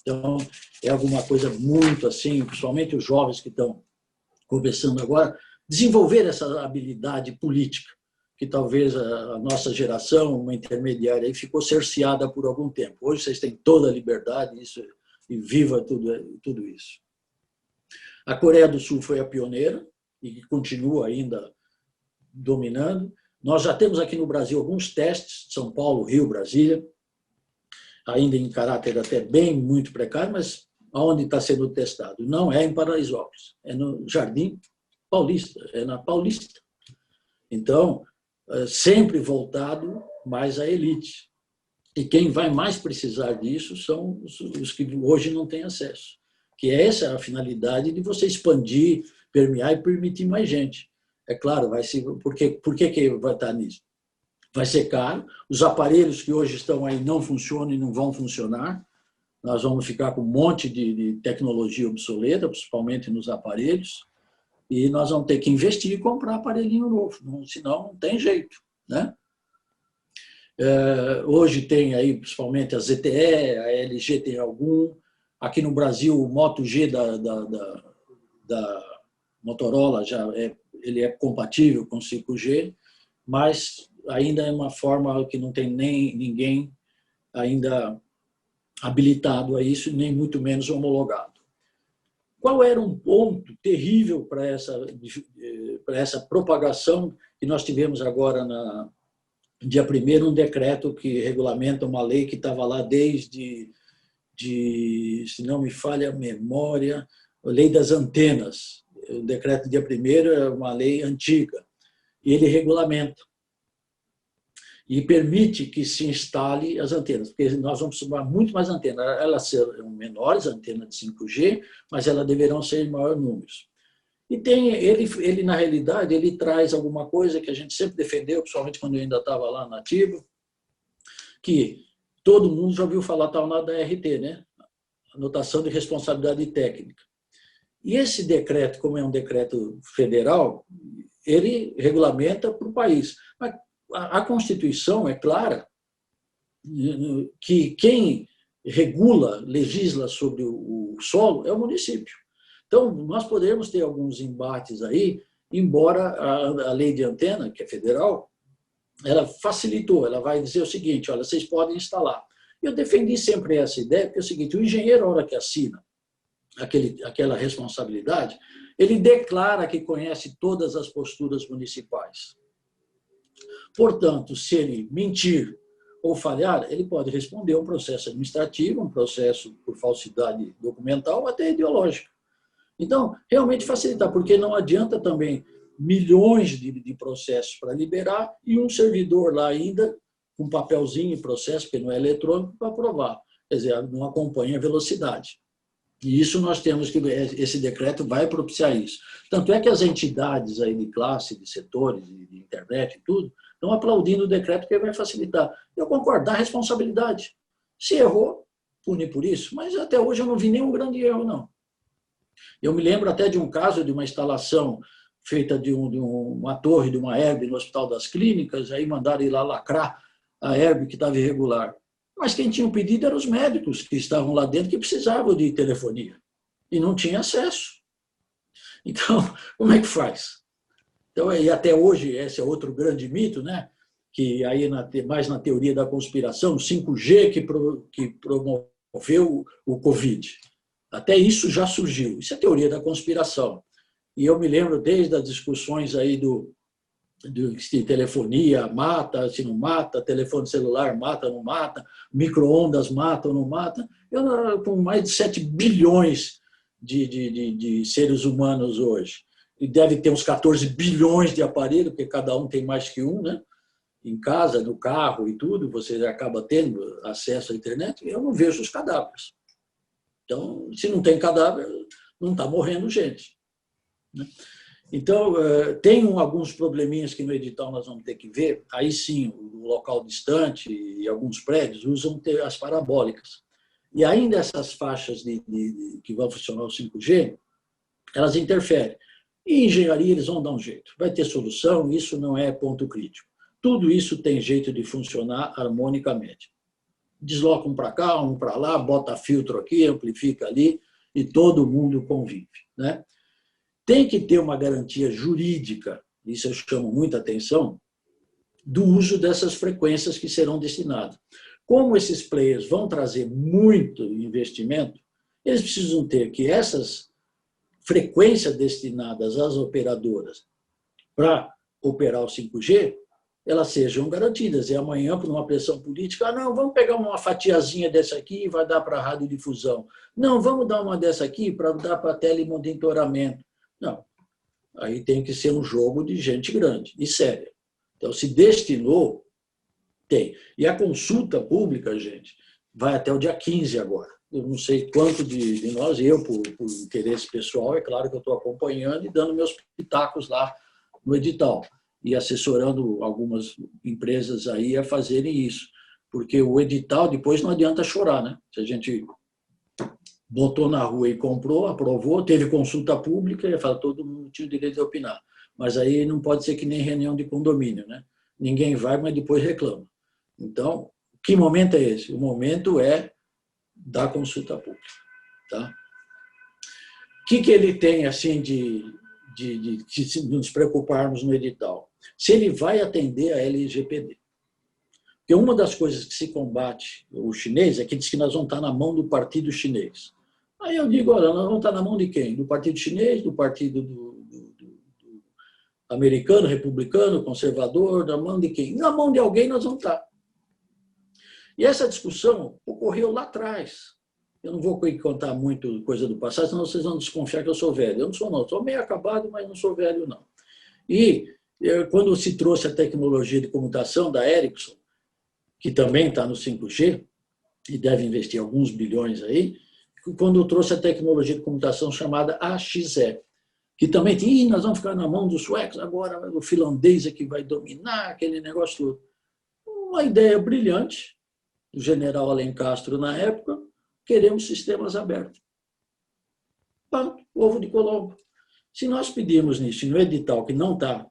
Então, é alguma coisa muito assim, principalmente os jovens que estão começando agora, desenvolver essa habilidade política, que talvez a nossa geração, uma intermediária, aí, ficou cerceada por algum tempo. Hoje vocês têm toda a liberdade e viva tudo isso. A Coreia do Sul foi a pioneira e continua ainda dominando. Nós já temos aqui no Brasil alguns testes, São Paulo, Rio, Brasília, ainda em caráter até bem muito precário, mas aonde está sendo testado? Não é em Paraisópolis, é no Jardim Paulista, é na Paulista. Então, sempre voltado mais à elite. E quem vai mais precisar disso são os que hoje não têm acesso. Que essa é a finalidade de você expandir, permear e permitir mais gente. É claro, vai ser, por que vai estar nisso? Vai ser caro, os aparelhos que hoje estão aí não funcionam e não vão funcionar, nós vamos ficar com um monte de tecnologia obsoleta, principalmente nos aparelhos, e nós vamos ter que investir e comprar aparelhinho novo, senão não tem jeito, né? Hoje tem aí, principalmente a ZTE, a LG tem algum, aqui no Brasil o Moto G da Motorola ele é compatível com 5G, mas ainda é uma forma que não tem nem ninguém ainda habilitado a isso, nem muito menos homologado. Qual era um ponto terrível para essa propagação que nós tivemos agora dia 1º, um decreto que regulamenta uma lei que estava lá desde, se não me falha a memória, a lei das antenas. O decreto dia 1º é uma lei antiga, e ele regulamenta e permite que se instale as antenas, porque nós vamos precisar muito mais antenas. Elas serão menores, antenas de 5G, mas elas deverão ser em maior número. E ele, na realidade, ele traz alguma coisa que a gente sempre defendeu, principalmente quando eu ainda estava lá na Ativo, que todo mundo já ouviu falar tal na da RT, né? Anotação de responsabilidade técnica. E esse decreto, como é um decreto federal, ele regulamenta para o país. Mas a Constituição é clara que quem regula, legisla sobre o solo é o município. Então, nós podemos ter alguns embates aí, embora a lei de antena, que é federal, ela facilitou, ela vai dizer o seguinte, olha, vocês podem instalar. Eu defendi sempre essa ideia, porque é o seguinte, o engenheiro, a hora que assina aquela responsabilidade, ele declara que conhece todas as posturas municipais. Portanto, se ele mentir ou falhar, ele pode responder a um processo administrativo, um processo por falsidade documental ou até ideológica. Então, realmente facilitar, porque não adianta também milhões de processos para liberar e um servidor lá ainda com papelzinho e processo, porque não é eletrônico, para aprovar. Quer dizer, não acompanha a velocidade. E isso nós temos que, esse decreto vai propiciar isso. Tanto é que as entidades aí de classe, de setores, de internet e tudo, estão aplaudindo o decreto que vai facilitar. Eu concordo, dá responsabilidade. Se errou, pune por isso, mas até hoje eu não vi nenhum grande erro, não. Eu me lembro até de um caso de uma instalação feita de uma torre, de uma herb no Hospital das Clínicas, aí mandaram ir lá lacrar a herb que estava irregular. Mas quem tinha o pedido eram os médicos que estavam lá dentro, que precisavam de telefonia e não tinham acesso. Então, como é que faz? Então, e até hoje, esse é outro grande mito, né? Que aí mais na teoria da conspiração, o 5G que promoveu o Covid. Até isso já surgiu. Isso é teoria da conspiração. E eu me lembro desde as discussões aí se telefonia mata, se não mata, telefone celular mata, não mata, micro-ondas mata ou não mata. Com mais de 7 bilhões de seres humanos hoje. E deve ter uns 14 bilhões de aparelhos, porque cada um tem mais que um, né? em casa, no carro e tudo, você acaba tendo acesso à internet, eu não vejo os cadáveres. Então, se não tem cadáver, não está morrendo gente. Então, tem alguns probleminhas que no edital nós vamos ter que ver. Aí sim, o local distante e alguns prédios usam as parabólicas. E ainda essas faixas que vão funcionar o 5G, elas interferem. E engenharia eles vão dar um jeito. Vai ter solução, isso não é ponto crítico. Tudo isso tem jeito de funcionar harmonicamente. Desloca um para cá, um para lá, bota filtro aqui, amplifica ali, e todo mundo convive, né? Tem que ter uma garantia jurídica, isso eu chamo muita atenção, do uso dessas frequências que serão destinadas. Como esses players vão trazer muito investimento, eles precisam ter que essas frequências destinadas às operadoras para operar o 5G, elas sejam garantidas. E amanhã, por uma pressão política, não, vamos pegar uma fatiazinha dessa aqui e vai dar para a radiodifusão. Não, vamos dar uma dessa aqui para dar para telemonitoramento. Não. Aí tem que ser um jogo de gente grande e séria. Então, se destinou, tem. E a consulta pública, gente, vai até o dia 15 agora. Eu não sei quanto de nós, eu, por interesse pessoal, é claro que eu estou acompanhando e dando meus pitacos lá no edital. E assessorando algumas empresas aí a fazerem isso. Porque o edital depois não adianta chorar, né? Se a gente botou na rua e comprou, aprovou, teve consulta pública, e fala, todo mundo tinha o direito de opinar. Mas aí não pode ser que nem reunião de condomínio, né? Ninguém vai, mas depois reclama. Então, que momento é esse? O momento é da consulta pública. Tá? O que ele tem assim de nos preocuparmos no edital? Se ele vai atender a LGPD. Porque uma das coisas que se combate o chinês é que diz que nós vamos estar na mão do partido chinês. Aí eu digo, olha, nós vamos estar na mão de quem? Do partido chinês, do partido do americano, republicano, conservador, na mão de quem? Na mão de alguém nós vamos estar. E essa discussão ocorreu lá atrás. Eu não vou contar muito coisa do passado, senão vocês vão desconfiar que eu sou velho. Eu não sou, não. Estou meio acabado, mas não sou velho, não. E quando se trouxe a tecnologia de comutação da Ericsson, que também está no 5G, e deve investir alguns bilhões aí, quando trouxe a tecnologia de computação chamada AXE, que também tinha, nós vamos ficar na mão dos suecos, agora o finlandês é que vai dominar aquele negócio todo. Uma ideia brilhante do general Alencastro na época, queremos sistemas abertos. Pronto, ovo de Colombo. Se nós pedirmos nisso, no edital, que não está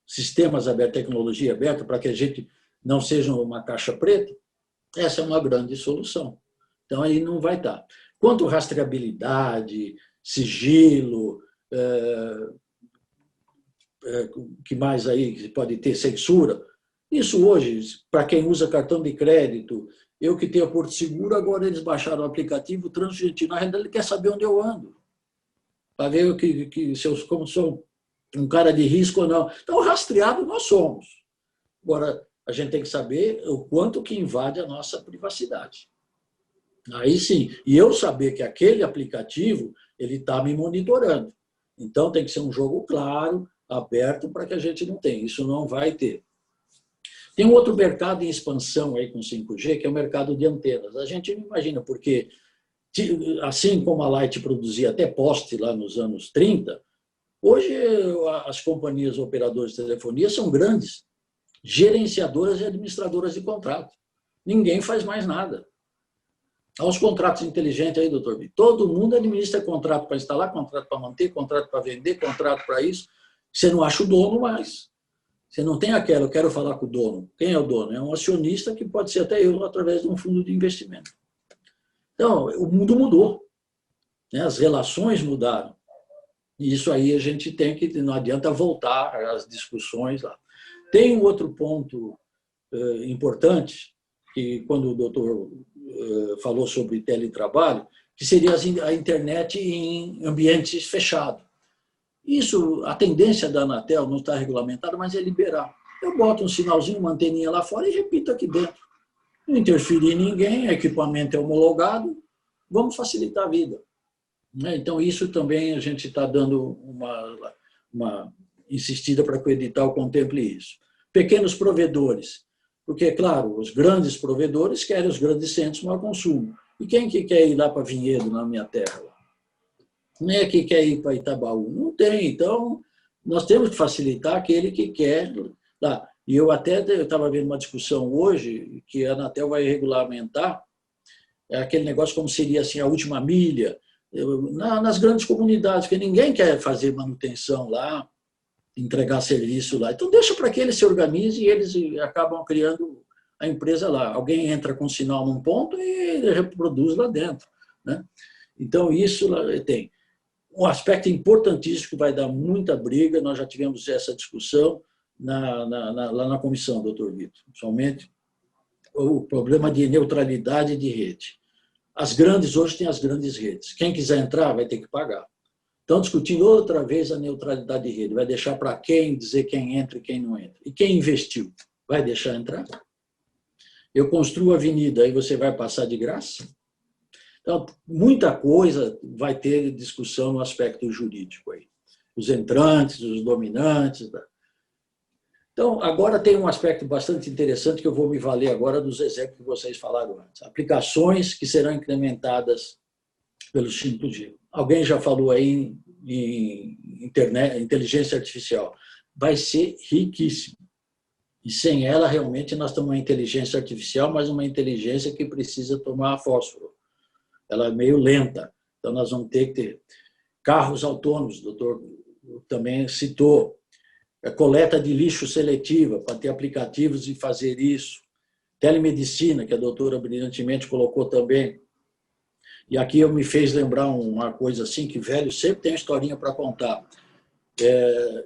sistemas abertos, tecnologia aberta, para que a gente não seja uma caixa preta, essa é uma grande solução. Então, aí não vai estar. Quanto rastreabilidade, sigilo, que mais aí pode ter, censura, isso hoje, para quem usa cartão de crédito, eu que tenho Porto Seguro, agora eles baixaram o aplicativo Transargentino. Na realidade, ele quer saber onde eu ando, para ver como sou um cara de risco ou não. Então, rastreado nós somos. Agora, a gente tem que saber o quanto que invade a nossa privacidade. Aí sim. E eu saber que aquele aplicativo ele está me monitorando. Então, tem que ser um jogo claro, aberto, para que a gente não tenha. Isso não vai ter. Tem um outro mercado em expansão aí com 5G, que é o mercado de antenas. A gente não imagina, porque assim como a Light produzia até poste lá nos anos 30, hoje as companhias operadoras de telefonia são grandes gerenciadoras e administradoras de contrato. Ninguém faz mais nada. Olha os contratos inteligentes aí, doutor Vitor. Todo mundo administra contrato para instalar, contrato para manter, contrato para vender, contrato para isso. Você não acha o dono mais. Você não tem aquela, eu quero falar com o dono. Quem é o dono? É um acionista que pode ser até eu, através de um fundo de investimento. Então, o mundo mudou. As relações mudaram. E isso aí a gente tem que, não adianta voltar às discussões lá. Tem um outro ponto importante, que quando o doutor falou sobre teletrabalho, que seria a internet em ambientes fechados. Isso, a tendência da Anatel não está regulamentada, mas é liberar. Eu boto um sinalzinho, uma anteninha lá fora e repito aqui dentro. Não interferir em ninguém, equipamento é homologado, vamos facilitar a vida. Então, isso também a gente está dando uma insistida para que o edital contemple isso. pequenos provedores. Porque, claro, os grandes provedores querem os grandes centros de maior consumo. E quem que quer ir lá para Vinhedo, na minha terra? Nem é que quer ir para Itabaú. Não tem. Então, nós temos que facilitar aquele que quer lá. E eu estava vendo uma discussão hoje que a Anatel vai regulamentar aquele negócio como seria assim, a última milha, nas grandes comunidades, porque ninguém quer fazer manutenção lá, entregar serviço lá. Então, deixa para que eles se organizem e eles acabam criando a empresa lá. Alguém entra com sinal num ponto e ele reproduz lá dentro, né? Então, isso tem. Um aspecto importantíssimo que vai dar muita briga, nós já tivemos essa discussão lá na comissão, doutor Vitor, somente o problema de neutralidade de rede. As grandes, hoje tem as grandes redes. Quem quiser entrar vai ter que pagar. Estão discutindo outra vez a neutralidade de rede. Vai deixar para quem dizer quem entra e quem não entra. E quem investiu, vai deixar entrar? Eu construo a avenida, aí você vai passar de graça? Então, muita coisa vai ter discussão no aspecto jurídico aí. Os entrantes, os dominantes. Então, agora tem um aspecto bastante interessante que eu vou me valer agora dos exemplos que vocês falaram antes. Aplicações que serão incrementadas pelo 5G. Alguém já falou aí em inteligência artificial. Vai ser riquíssimo. E sem ela, realmente, nós temos uma inteligência artificial, mas uma inteligência que precisa tomar fósforo. Ela é meio lenta. Então, nós vamos ter que ter carros autônomos, o doutor também citou, coleta de lixo seletiva, para ter aplicativos e fazer isso. Telemedicina, que a doutora brilhantemente colocou também. E aqui eu me fez lembrar uma coisa assim, que velho sempre tem uma historinha para contar.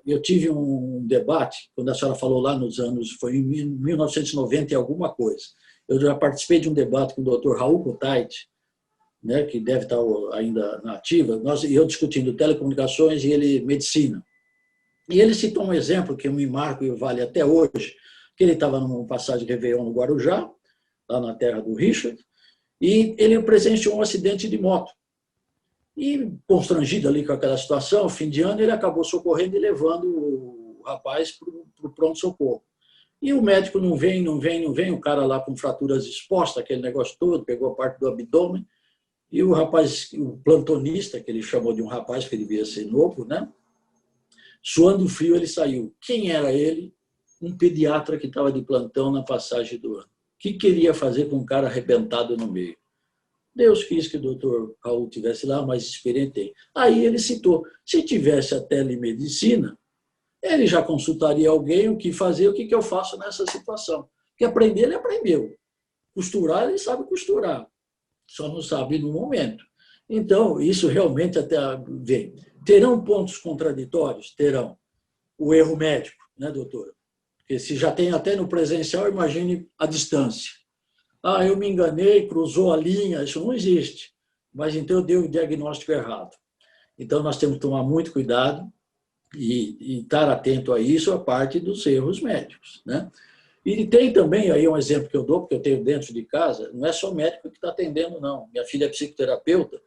Eu tive um debate, quando a senhora falou lá nos anos, foi em 1990 e alguma coisa. Eu já participei de um debate com o doutor Raul Kutaiti, né, que deve estar ainda na ativa, eu discutindo telecomunicações e ele medicina. E ele citou um exemplo que eu me marco e vale até hoje, que ele estava numa passagem de Réveillon no Guarujá, lá na terra do Richard, e ele presenciou um acidente de moto. E, constrangido ali com aquela situação, fim de ano, ele acabou socorrendo e levando o rapaz para o pronto-socorro. E o médico não vem, o cara lá com fraturas expostas, aquele negócio todo, pegou a parte do abdômen, e o rapaz, o plantonista, que ele chamou de um rapaz que devia ser novo, né? Suando frio, ele saiu. Quem era ele? Um pediatra que estava de plantão na passagem do ano. O que queria fazer com um cara arrebentado no meio? Deus quis que o doutor Raul estivesse lá, mais experiente. Aí ele citou, se tivesse a telemedicina, ele já consultaria alguém o que fazer, o que eu faço nessa situação. Porque aprender, ele aprendeu. Costurar, ele sabe costurar. Só não sabe no momento. Então, isso realmente até vem. Terão pontos contraditórios? Terão. O erro médico, né, doutora? Porque se já tem até no presencial, imagine a distância. Ah, eu me enganei, cruzou a linha, isso não existe. Mas então eu dei o diagnóstico errado. Então nós temos que tomar muito cuidado e estar atento a isso, a parte dos erros médicos, né? E tem também, aí um exemplo que eu dou, porque eu tenho dentro de casa, não é só médico que está atendendo, não. Minha filha é psicoterapeuta,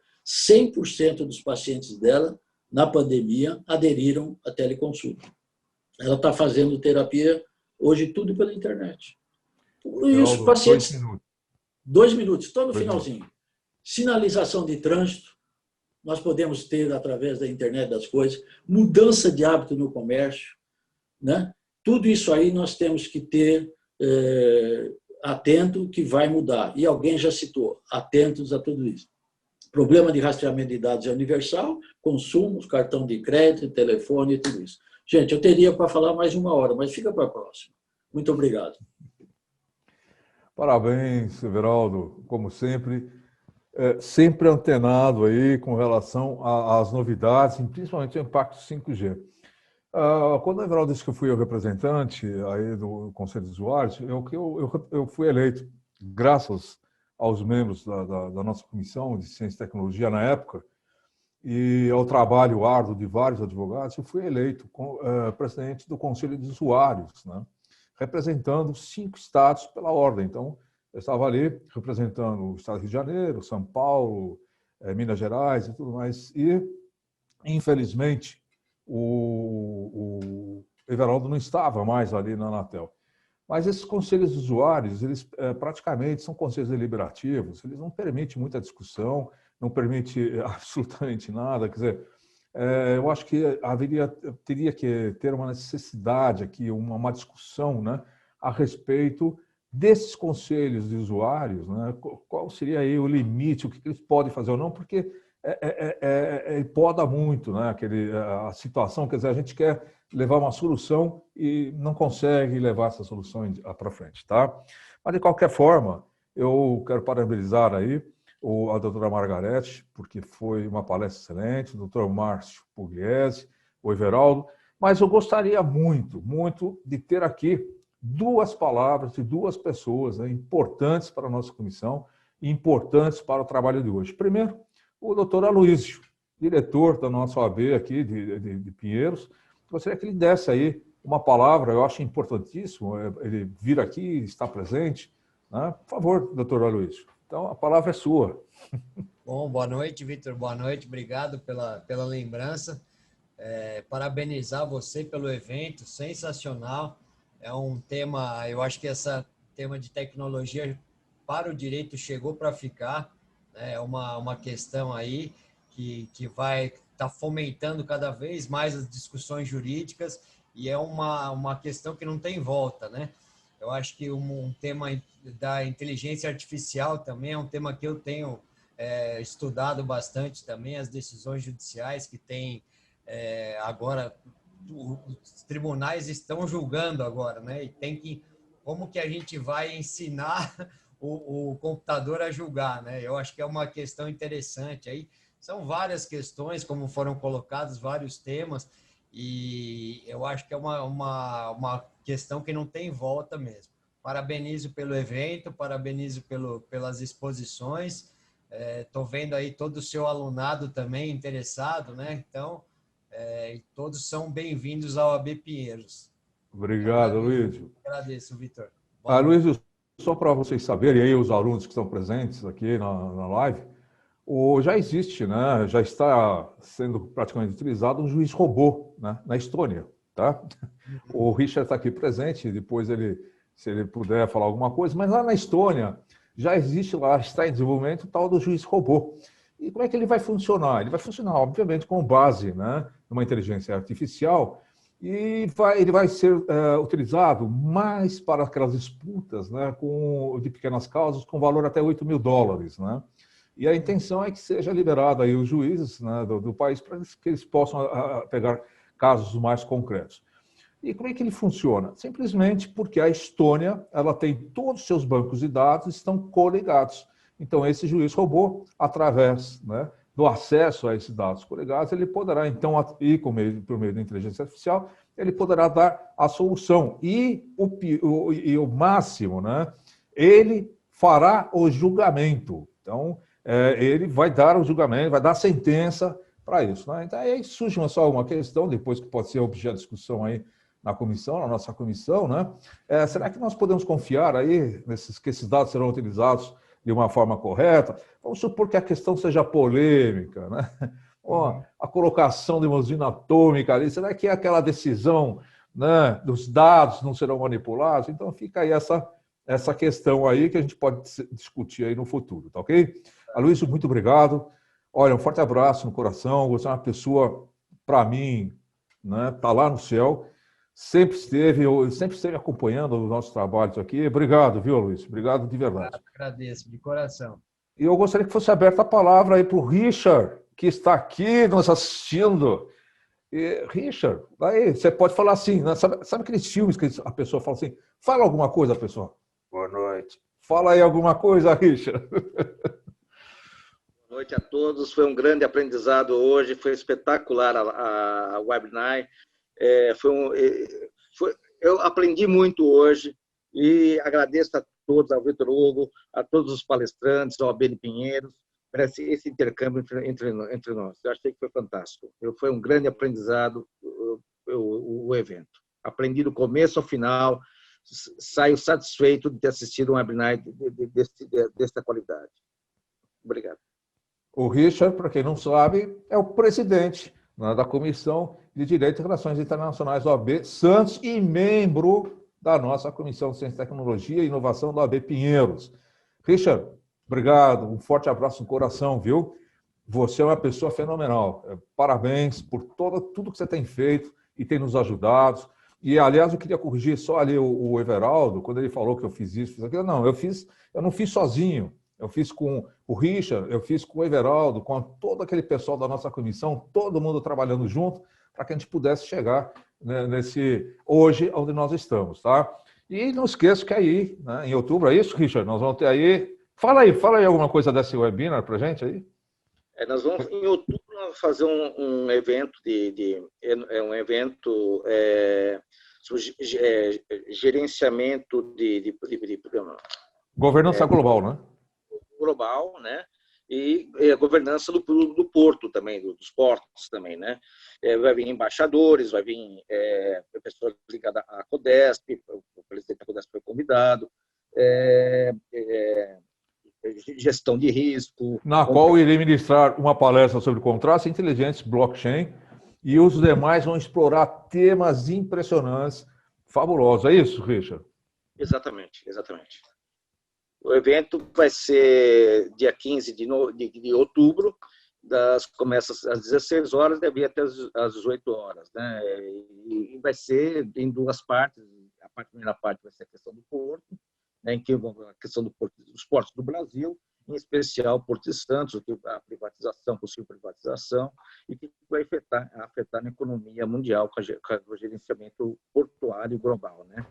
100% dos pacientes dela, na pandemia, aderiram à teleconsulta. Ela está fazendo terapia hoje tudo pela internet. E os pacientes... 2 minutos, estou no finalzinho. Sinalização de trânsito, nós podemos ter através da internet das coisas, mudança de hábito no comércio, né? Tudo isso aí nós temos que ter atento que vai mudar. E alguém já citou, atentos a tudo isso. Problema de rastreamento de dados é universal, consumos, cartão de crédito, telefone e tudo isso. Gente, eu teria para falar mais 1 hora, mas fica para a próxima. Muito obrigado. Parabéns, Everaldo, como sempre. Sempre antenado aí com relação às novidades, principalmente o impacto 5G. Quando o Everaldo disse que eu fui o representante aí do Conselho de Usuários, eu fui eleito, graças aos membros da nossa Comissão de Ciência e Tecnologia na época, e ao trabalho árduo de vários advogados, eu fui eleito presidente do Conselho de Usuários, né? Representando 5 estados pela ordem. Então, eu estava ali representando o estado do Rio de Janeiro, São Paulo, Minas Gerais e tudo mais. E, infelizmente, Everaldo não estava mais ali na Anatel. Mas esses conselhos de usuários, eles praticamente são conselhos deliberativos, eles não permitem muita discussão, não permitem absolutamente nada. Quer dizer, eu acho que teria que ter uma necessidade aqui, uma discussão, né, a respeito desses conselhos de usuários, né, qual seria aí o limite, o que eles podem fazer ou não, porque poda muito, né, a situação, quer dizer, a gente quer levar uma solução e não consegue levar essa solução para frente, tá? Mas, de qualquer forma, eu quero parabenizar aí a doutora Margarete, porque foi uma palestra excelente, o doutor Márcio Pugliese, o Everaldo, mas eu gostaria muito, muito de ter aqui duas palavras de duas pessoas, né, importantes para a nossa comissão e importantes para o trabalho de hoje. Primeiro, o doutor Aloísio, diretor da nossa OAB aqui de Pinheiros. Gostaria que ele desse aí uma palavra, eu acho importantíssimo ele vir aqui, estar presente, né? Por favor, doutor Aloísio. Então, a palavra é sua. Bom, boa noite, Vitor. Boa noite. Obrigado pela lembrança. Parabenizar você pelo evento, sensacional. É um tema, eu acho que esse tema de tecnologia para o direito chegou para ficar. É uma questão aí que vai estar fomentando cada vez mais as discussões jurídicas e é uma questão que não tem volta, né? Eu acho que um tema da inteligência artificial também é um tema que eu tenho estudado bastante também, as decisões judiciais que tem agora, os tribunais estão julgando agora, né? E como que a gente vai ensinar o computador a julgar, né? Eu acho que é uma questão interessante aí. São várias questões, como foram colocados, vários temas, e eu acho que é uma questão que não tem volta mesmo. Parabenizo pelo evento, parabenizo pelas exposições. Estou vendo aí todo o seu alunado também interessado, né? Então, todos são bem-vindos ao AB Pinheiros. Obrigado, Luiz. Agradeço, Vitor. Luiz, só para vocês saberem, aí os alunos que estão presentes aqui na live, já existe, né, já está sendo praticamente utilizado um juiz robô, né, na Estônia. Tá? O Richard está aqui presente, depois se ele puder falar alguma coisa, mas lá na Estônia já existe, lá está em desenvolvimento o tal do juiz robô. E como é que ele vai funcionar? Ele vai funcionar, obviamente, com base, né, numa inteligência artificial, e ele vai ser utilizado mais para aquelas disputas, né, de pequenas causas com valor até $8.000. Né? E a intenção é que seja liberado aí os juízes, né, do país para que eles possam pegar casos mais concretos. E como é que ele funciona? Simplesmente porque a Estônia ela tem todos os seus bancos de dados estão coligados. Então, esse juiz robô, através, né, do acesso a esses dados coligados, ele poderá, então, ir por meio da inteligência artificial, ele poderá dar a solução. E o máximo, né, ele fará o julgamento. Então, ele vai dar o julgamento, vai dar a sentença para isso. Né? Então, aí surge só uma questão, depois que pode ser objeto de discussão aí na nossa comissão, né? Será que nós podemos confiar aí que esses dados serão utilizados de uma forma correta? Vamos supor que a questão seja polêmica, né? A colocação de uma usina atômica ali, será que é aquela decisão, né, dos dados não serão manipulados? Então fica aí essa questão aí que a gente pode discutir aí no futuro, tá ok? Aloísio, muito obrigado. Olha, um forte abraço no coração. Você é uma pessoa, para mim, né, tá lá no céu. Sempre esteve acompanhando os nossos trabalhos aqui. Obrigado, viu, Luiz? Obrigado de verdade. Agradeço, de coração. E eu gostaria que fosse aberta a palavra aí para o Richard, que está aqui nos assistindo. Richard, aí você pode falar assim, né? Sabe aqueles filmes que a pessoa fala assim, fala alguma coisa, pessoa. Boa noite. Fala aí alguma coisa, Richard. Boa noite a todos. Foi um grande aprendizado hoje, foi espetacular a webinar. Eu aprendi muito hoje e agradeço a todos, ao Vitor Hugo, a todos os palestrantes, ao ABN Pinheiros, por esse intercâmbio entre nós. Eu achei que foi fantástico. Foi um grande aprendizado o evento. Aprendi do começo ao final, saio satisfeito de ter assistido um webinar desta qualidade. Obrigado. O Richard, para quem não sabe, é o presidente, né, da Comissão de de Direito e Relações Internacionais da OAB Santos e membro da nossa Comissão de Ciência, Tecnologia e Inovação da OAB Pinheiros. Richard, obrigado, um forte abraço no coração, viu? Você é uma pessoa fenomenal. Parabéns por tudo que você tem feito e tem nos ajudado. E, aliás, eu queria corrigir só ali o Everaldo, quando ele falou que eu fiz isso, fiz aquilo. Não, eu não fiz sozinho. Eu fiz com o Richard, eu fiz com o Everaldo, com todo aquele pessoal da nossa comissão, todo mundo trabalhando junto, para que a gente pudesse chegar, né, hoje onde nós estamos, tá? E não esqueça que aí, né, em outubro, é isso, Richard? Nós vamos ter aí... Fala aí alguma coisa desse webinar para a gente aí. Nós vamos, em outubro, fazer um evento sobre gerenciamento de governança global, né? Global, né? E a governança do porto também, dos portos também, né? Vai vir embaixadores, vai vir pessoas ligadas à CODESP, o presidente da CODESP foi convidado, gestão de risco. Na qual irei ministrar uma palestra sobre contratos inteligentes, blockchain, e os demais vão explorar temas impressionantes, fabulosos. É isso, Richard? Exatamente. O evento vai ser dia 15 de outubro, começa às 16 horas, deve ir até às 18 horas. Né? E vai ser em duas partes. A primeira parte vai ser a questão do porto, né, em que a questão dos portos do Brasil, em especial o Porto de Santos, a privatização, possível privatização, e que vai afetar na economia mundial com o gerenciamento portuário global. Né?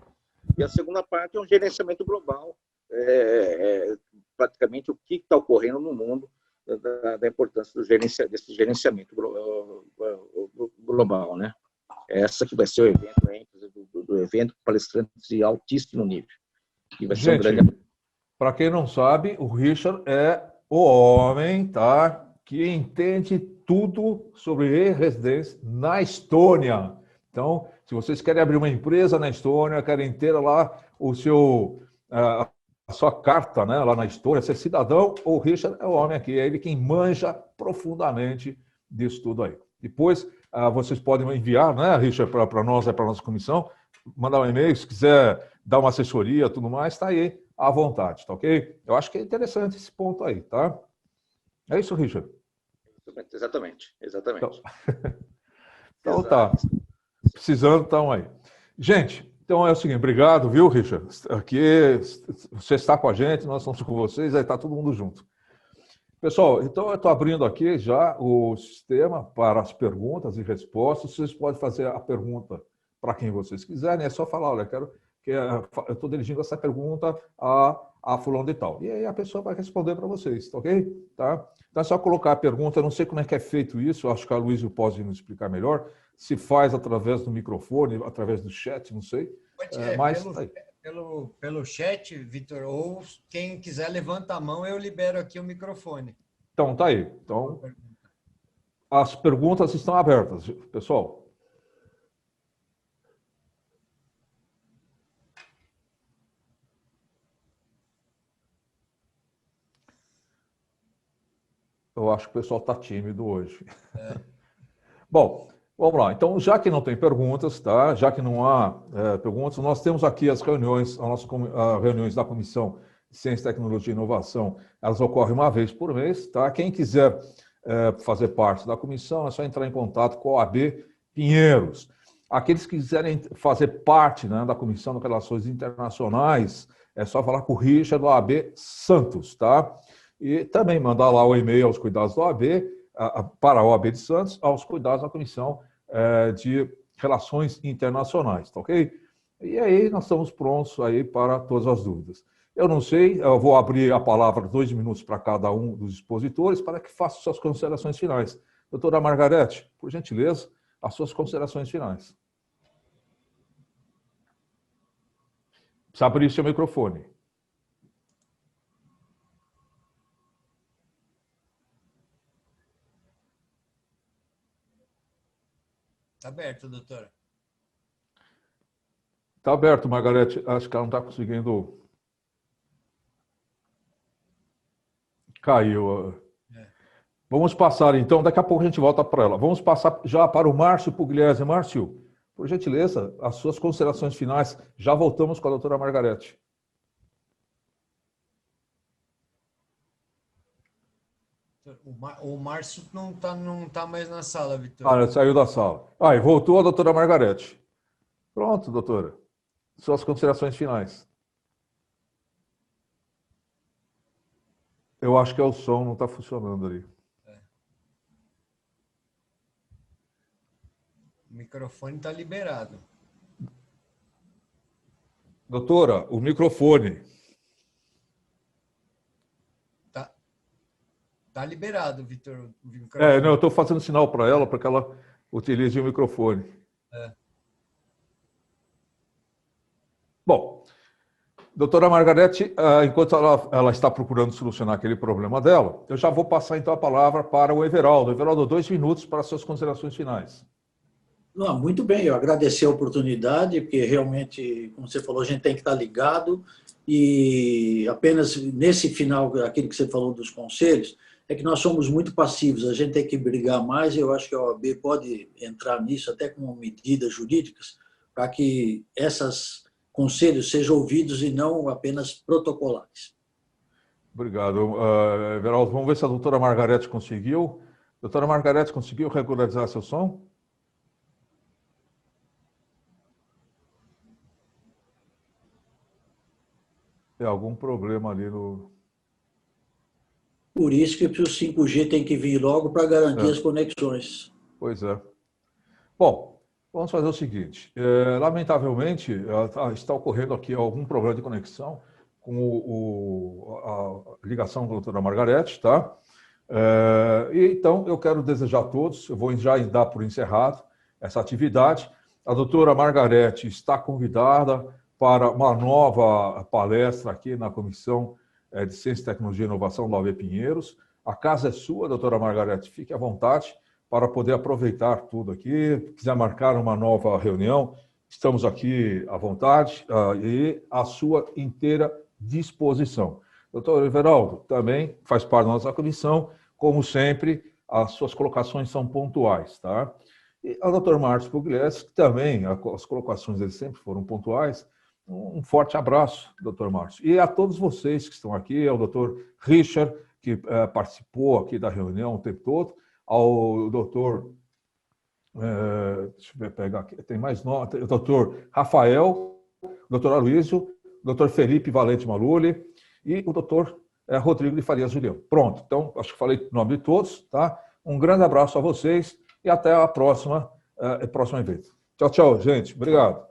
E a segunda parte é um gerenciamento global, praticamente o que está ocorrendo no mundo, da importância desse gerenciamento global. Né? Essa que vai ser o evento, a ênfase do evento, palestrantes de altíssimo nível. Gente, para quem não sabe, o Richard é o homem, tá, que entende tudo sobre e-residência na Estônia. Então, se vocês querem abrir uma empresa na Estônia, querem ter lá a sua carta, né, lá na Estônia, ser cidadão, o Richard é o homem aqui, é ele quem manja profundamente disso tudo aí. Depois, vocês podem enviar, né, Richard, para nós, para a nossa comissão, mandar um e-mail, se quiser dar uma assessoria, tudo mais, está aí à vontade, tá ok? Eu acho que é interessante esse ponto aí, tá? É isso, Richard? Exatamente. Então tá. Precisando, então aí. Gente, então é o seguinte, obrigado, viu, Richard? Aqui você está com a gente, nós estamos com vocês, aí está todo mundo junto. Pessoal, então eu estou abrindo aqui já o sistema para as perguntas e respostas. Vocês podem fazer a pergunta para quem vocês quiserem, é só falar, olha, eu estou dirigindo essa pergunta a fulano de tal. E aí a pessoa vai responder para vocês, tá ok? Tá? Então é só colocar a pergunta, eu não sei como é que é feito isso, acho que a Luísa pode nos explicar melhor, se faz através do microfone, através do chat, não sei. Mas pelo chat, Vitor, ou quem quiser levanta a mão, eu libero aqui o microfone. Então, tá aí. Então, as perguntas estão abertas, pessoal. Eu acho que o pessoal está tímido hoje. Bom, vamos lá. Então, já que não tem perguntas, tá? Já que não há perguntas, nós temos aqui as reuniões, reuniões da Comissão de Ciência, Tecnologia e Inovação. Elas ocorrem uma vez por mês, tá? Quem quiser fazer parte da comissão, é só entrar em contato com a OAB Pinheiros. Aqueles que quiserem fazer parte, né, da Comissão de Relações Internacionais, é só falar com o Richard da OAB Santos, tá? E também mandar lá o e-mail aos cuidados da OAB, para a OAB de Santos, aos cuidados da Comissão de Relações Internacionais, tá ok? E aí nós estamos prontos aí para todas as dúvidas. Eu não sei, eu vou abrir a palavra 2 minutos para cada um dos expositores para que façam suas considerações finais. Doutora Margarete, por gentileza, as suas considerações finais. Precisa abrir seu microfone. Está aberto, doutora. Está aberto, Margarete. Acho que ela não está conseguindo. Caiu. Vamos passar, então, daqui a pouco a gente volta para ela. Vamos passar já para o Márcio Pugliese. Márcio, por gentileza, as suas considerações finais. Já voltamos com a doutora Margarete. O Márcio não tá mais na sala, Vitor. Ah, saiu da sala. Ah, e voltou a doutora Margarete. Pronto, doutora. Suas considerações finais. Eu acho que é o som, não está funcionando ali. O microfone está liberado. Doutora, o microfone. Tá liberado, Vitor. Não, eu estou fazendo sinal para ela, para que ela utilize o microfone. Bom, doutora Margarete, enquanto ela está procurando solucionar aquele problema dela, eu já vou passar então a palavra para o Everaldo. Everaldo, 2 minutos para suas considerações finais. Não, muito bem, eu agradecer a oportunidade, porque realmente, como você falou, a gente tem que estar ligado e apenas nesse final, aquilo que você falou dos conselhos, é que nós somos muito passivos, a gente tem que brigar mais e eu acho que a OAB pode entrar nisso até com medidas jurídicas para que esses conselhos sejam ouvidos e não apenas protocolares. Obrigado. Everaldo, vamos ver se a doutora Margarete conseguiu. Doutora Margarete, conseguiu regularizar seu som? Tem algum problema ali no... Por isso que o 5G tem que vir logo para garantir as conexões. Pois é. Bom, vamos fazer o seguinte. Lamentavelmente, está ocorrendo aqui algum problema de conexão com a ligação da doutora Margarete, tá? Então, eu quero desejar a todos, eu vou já dar por encerrado essa atividade. A doutora Margarete está convidada para uma nova palestra aqui na Comissão de Ciência, Tecnologia e Inovação da UAB Pinheiros. A casa é sua, doutora Margarete, fique à vontade para poder aproveitar tudo aqui. Se quiser marcar uma nova reunião, estamos aqui à vontade e à sua inteira disposição. Doutor Everaldo também faz parte da nossa comissão, como sempre, as suas colocações são pontuais, tá? E a doutora Márcio Pugliese, que também, as colocações dele sempre foram pontuais. Um forte abraço, doutor Márcio. E a todos vocês que estão aqui, ao doutor Richard, que participou aqui da reunião o tempo todo, ao doutor, deixa eu pegar aqui, tem mais nota, o doutor Rafael, o doutor Aloysio, o doutor Felipe Valente Maluli e o doutor Rodrigo de Farias Julião. Pronto, então, acho que falei o nome de todos, tá? Um grande abraço a vocês e até a próxima evento. Tchau, tchau, gente. Obrigado.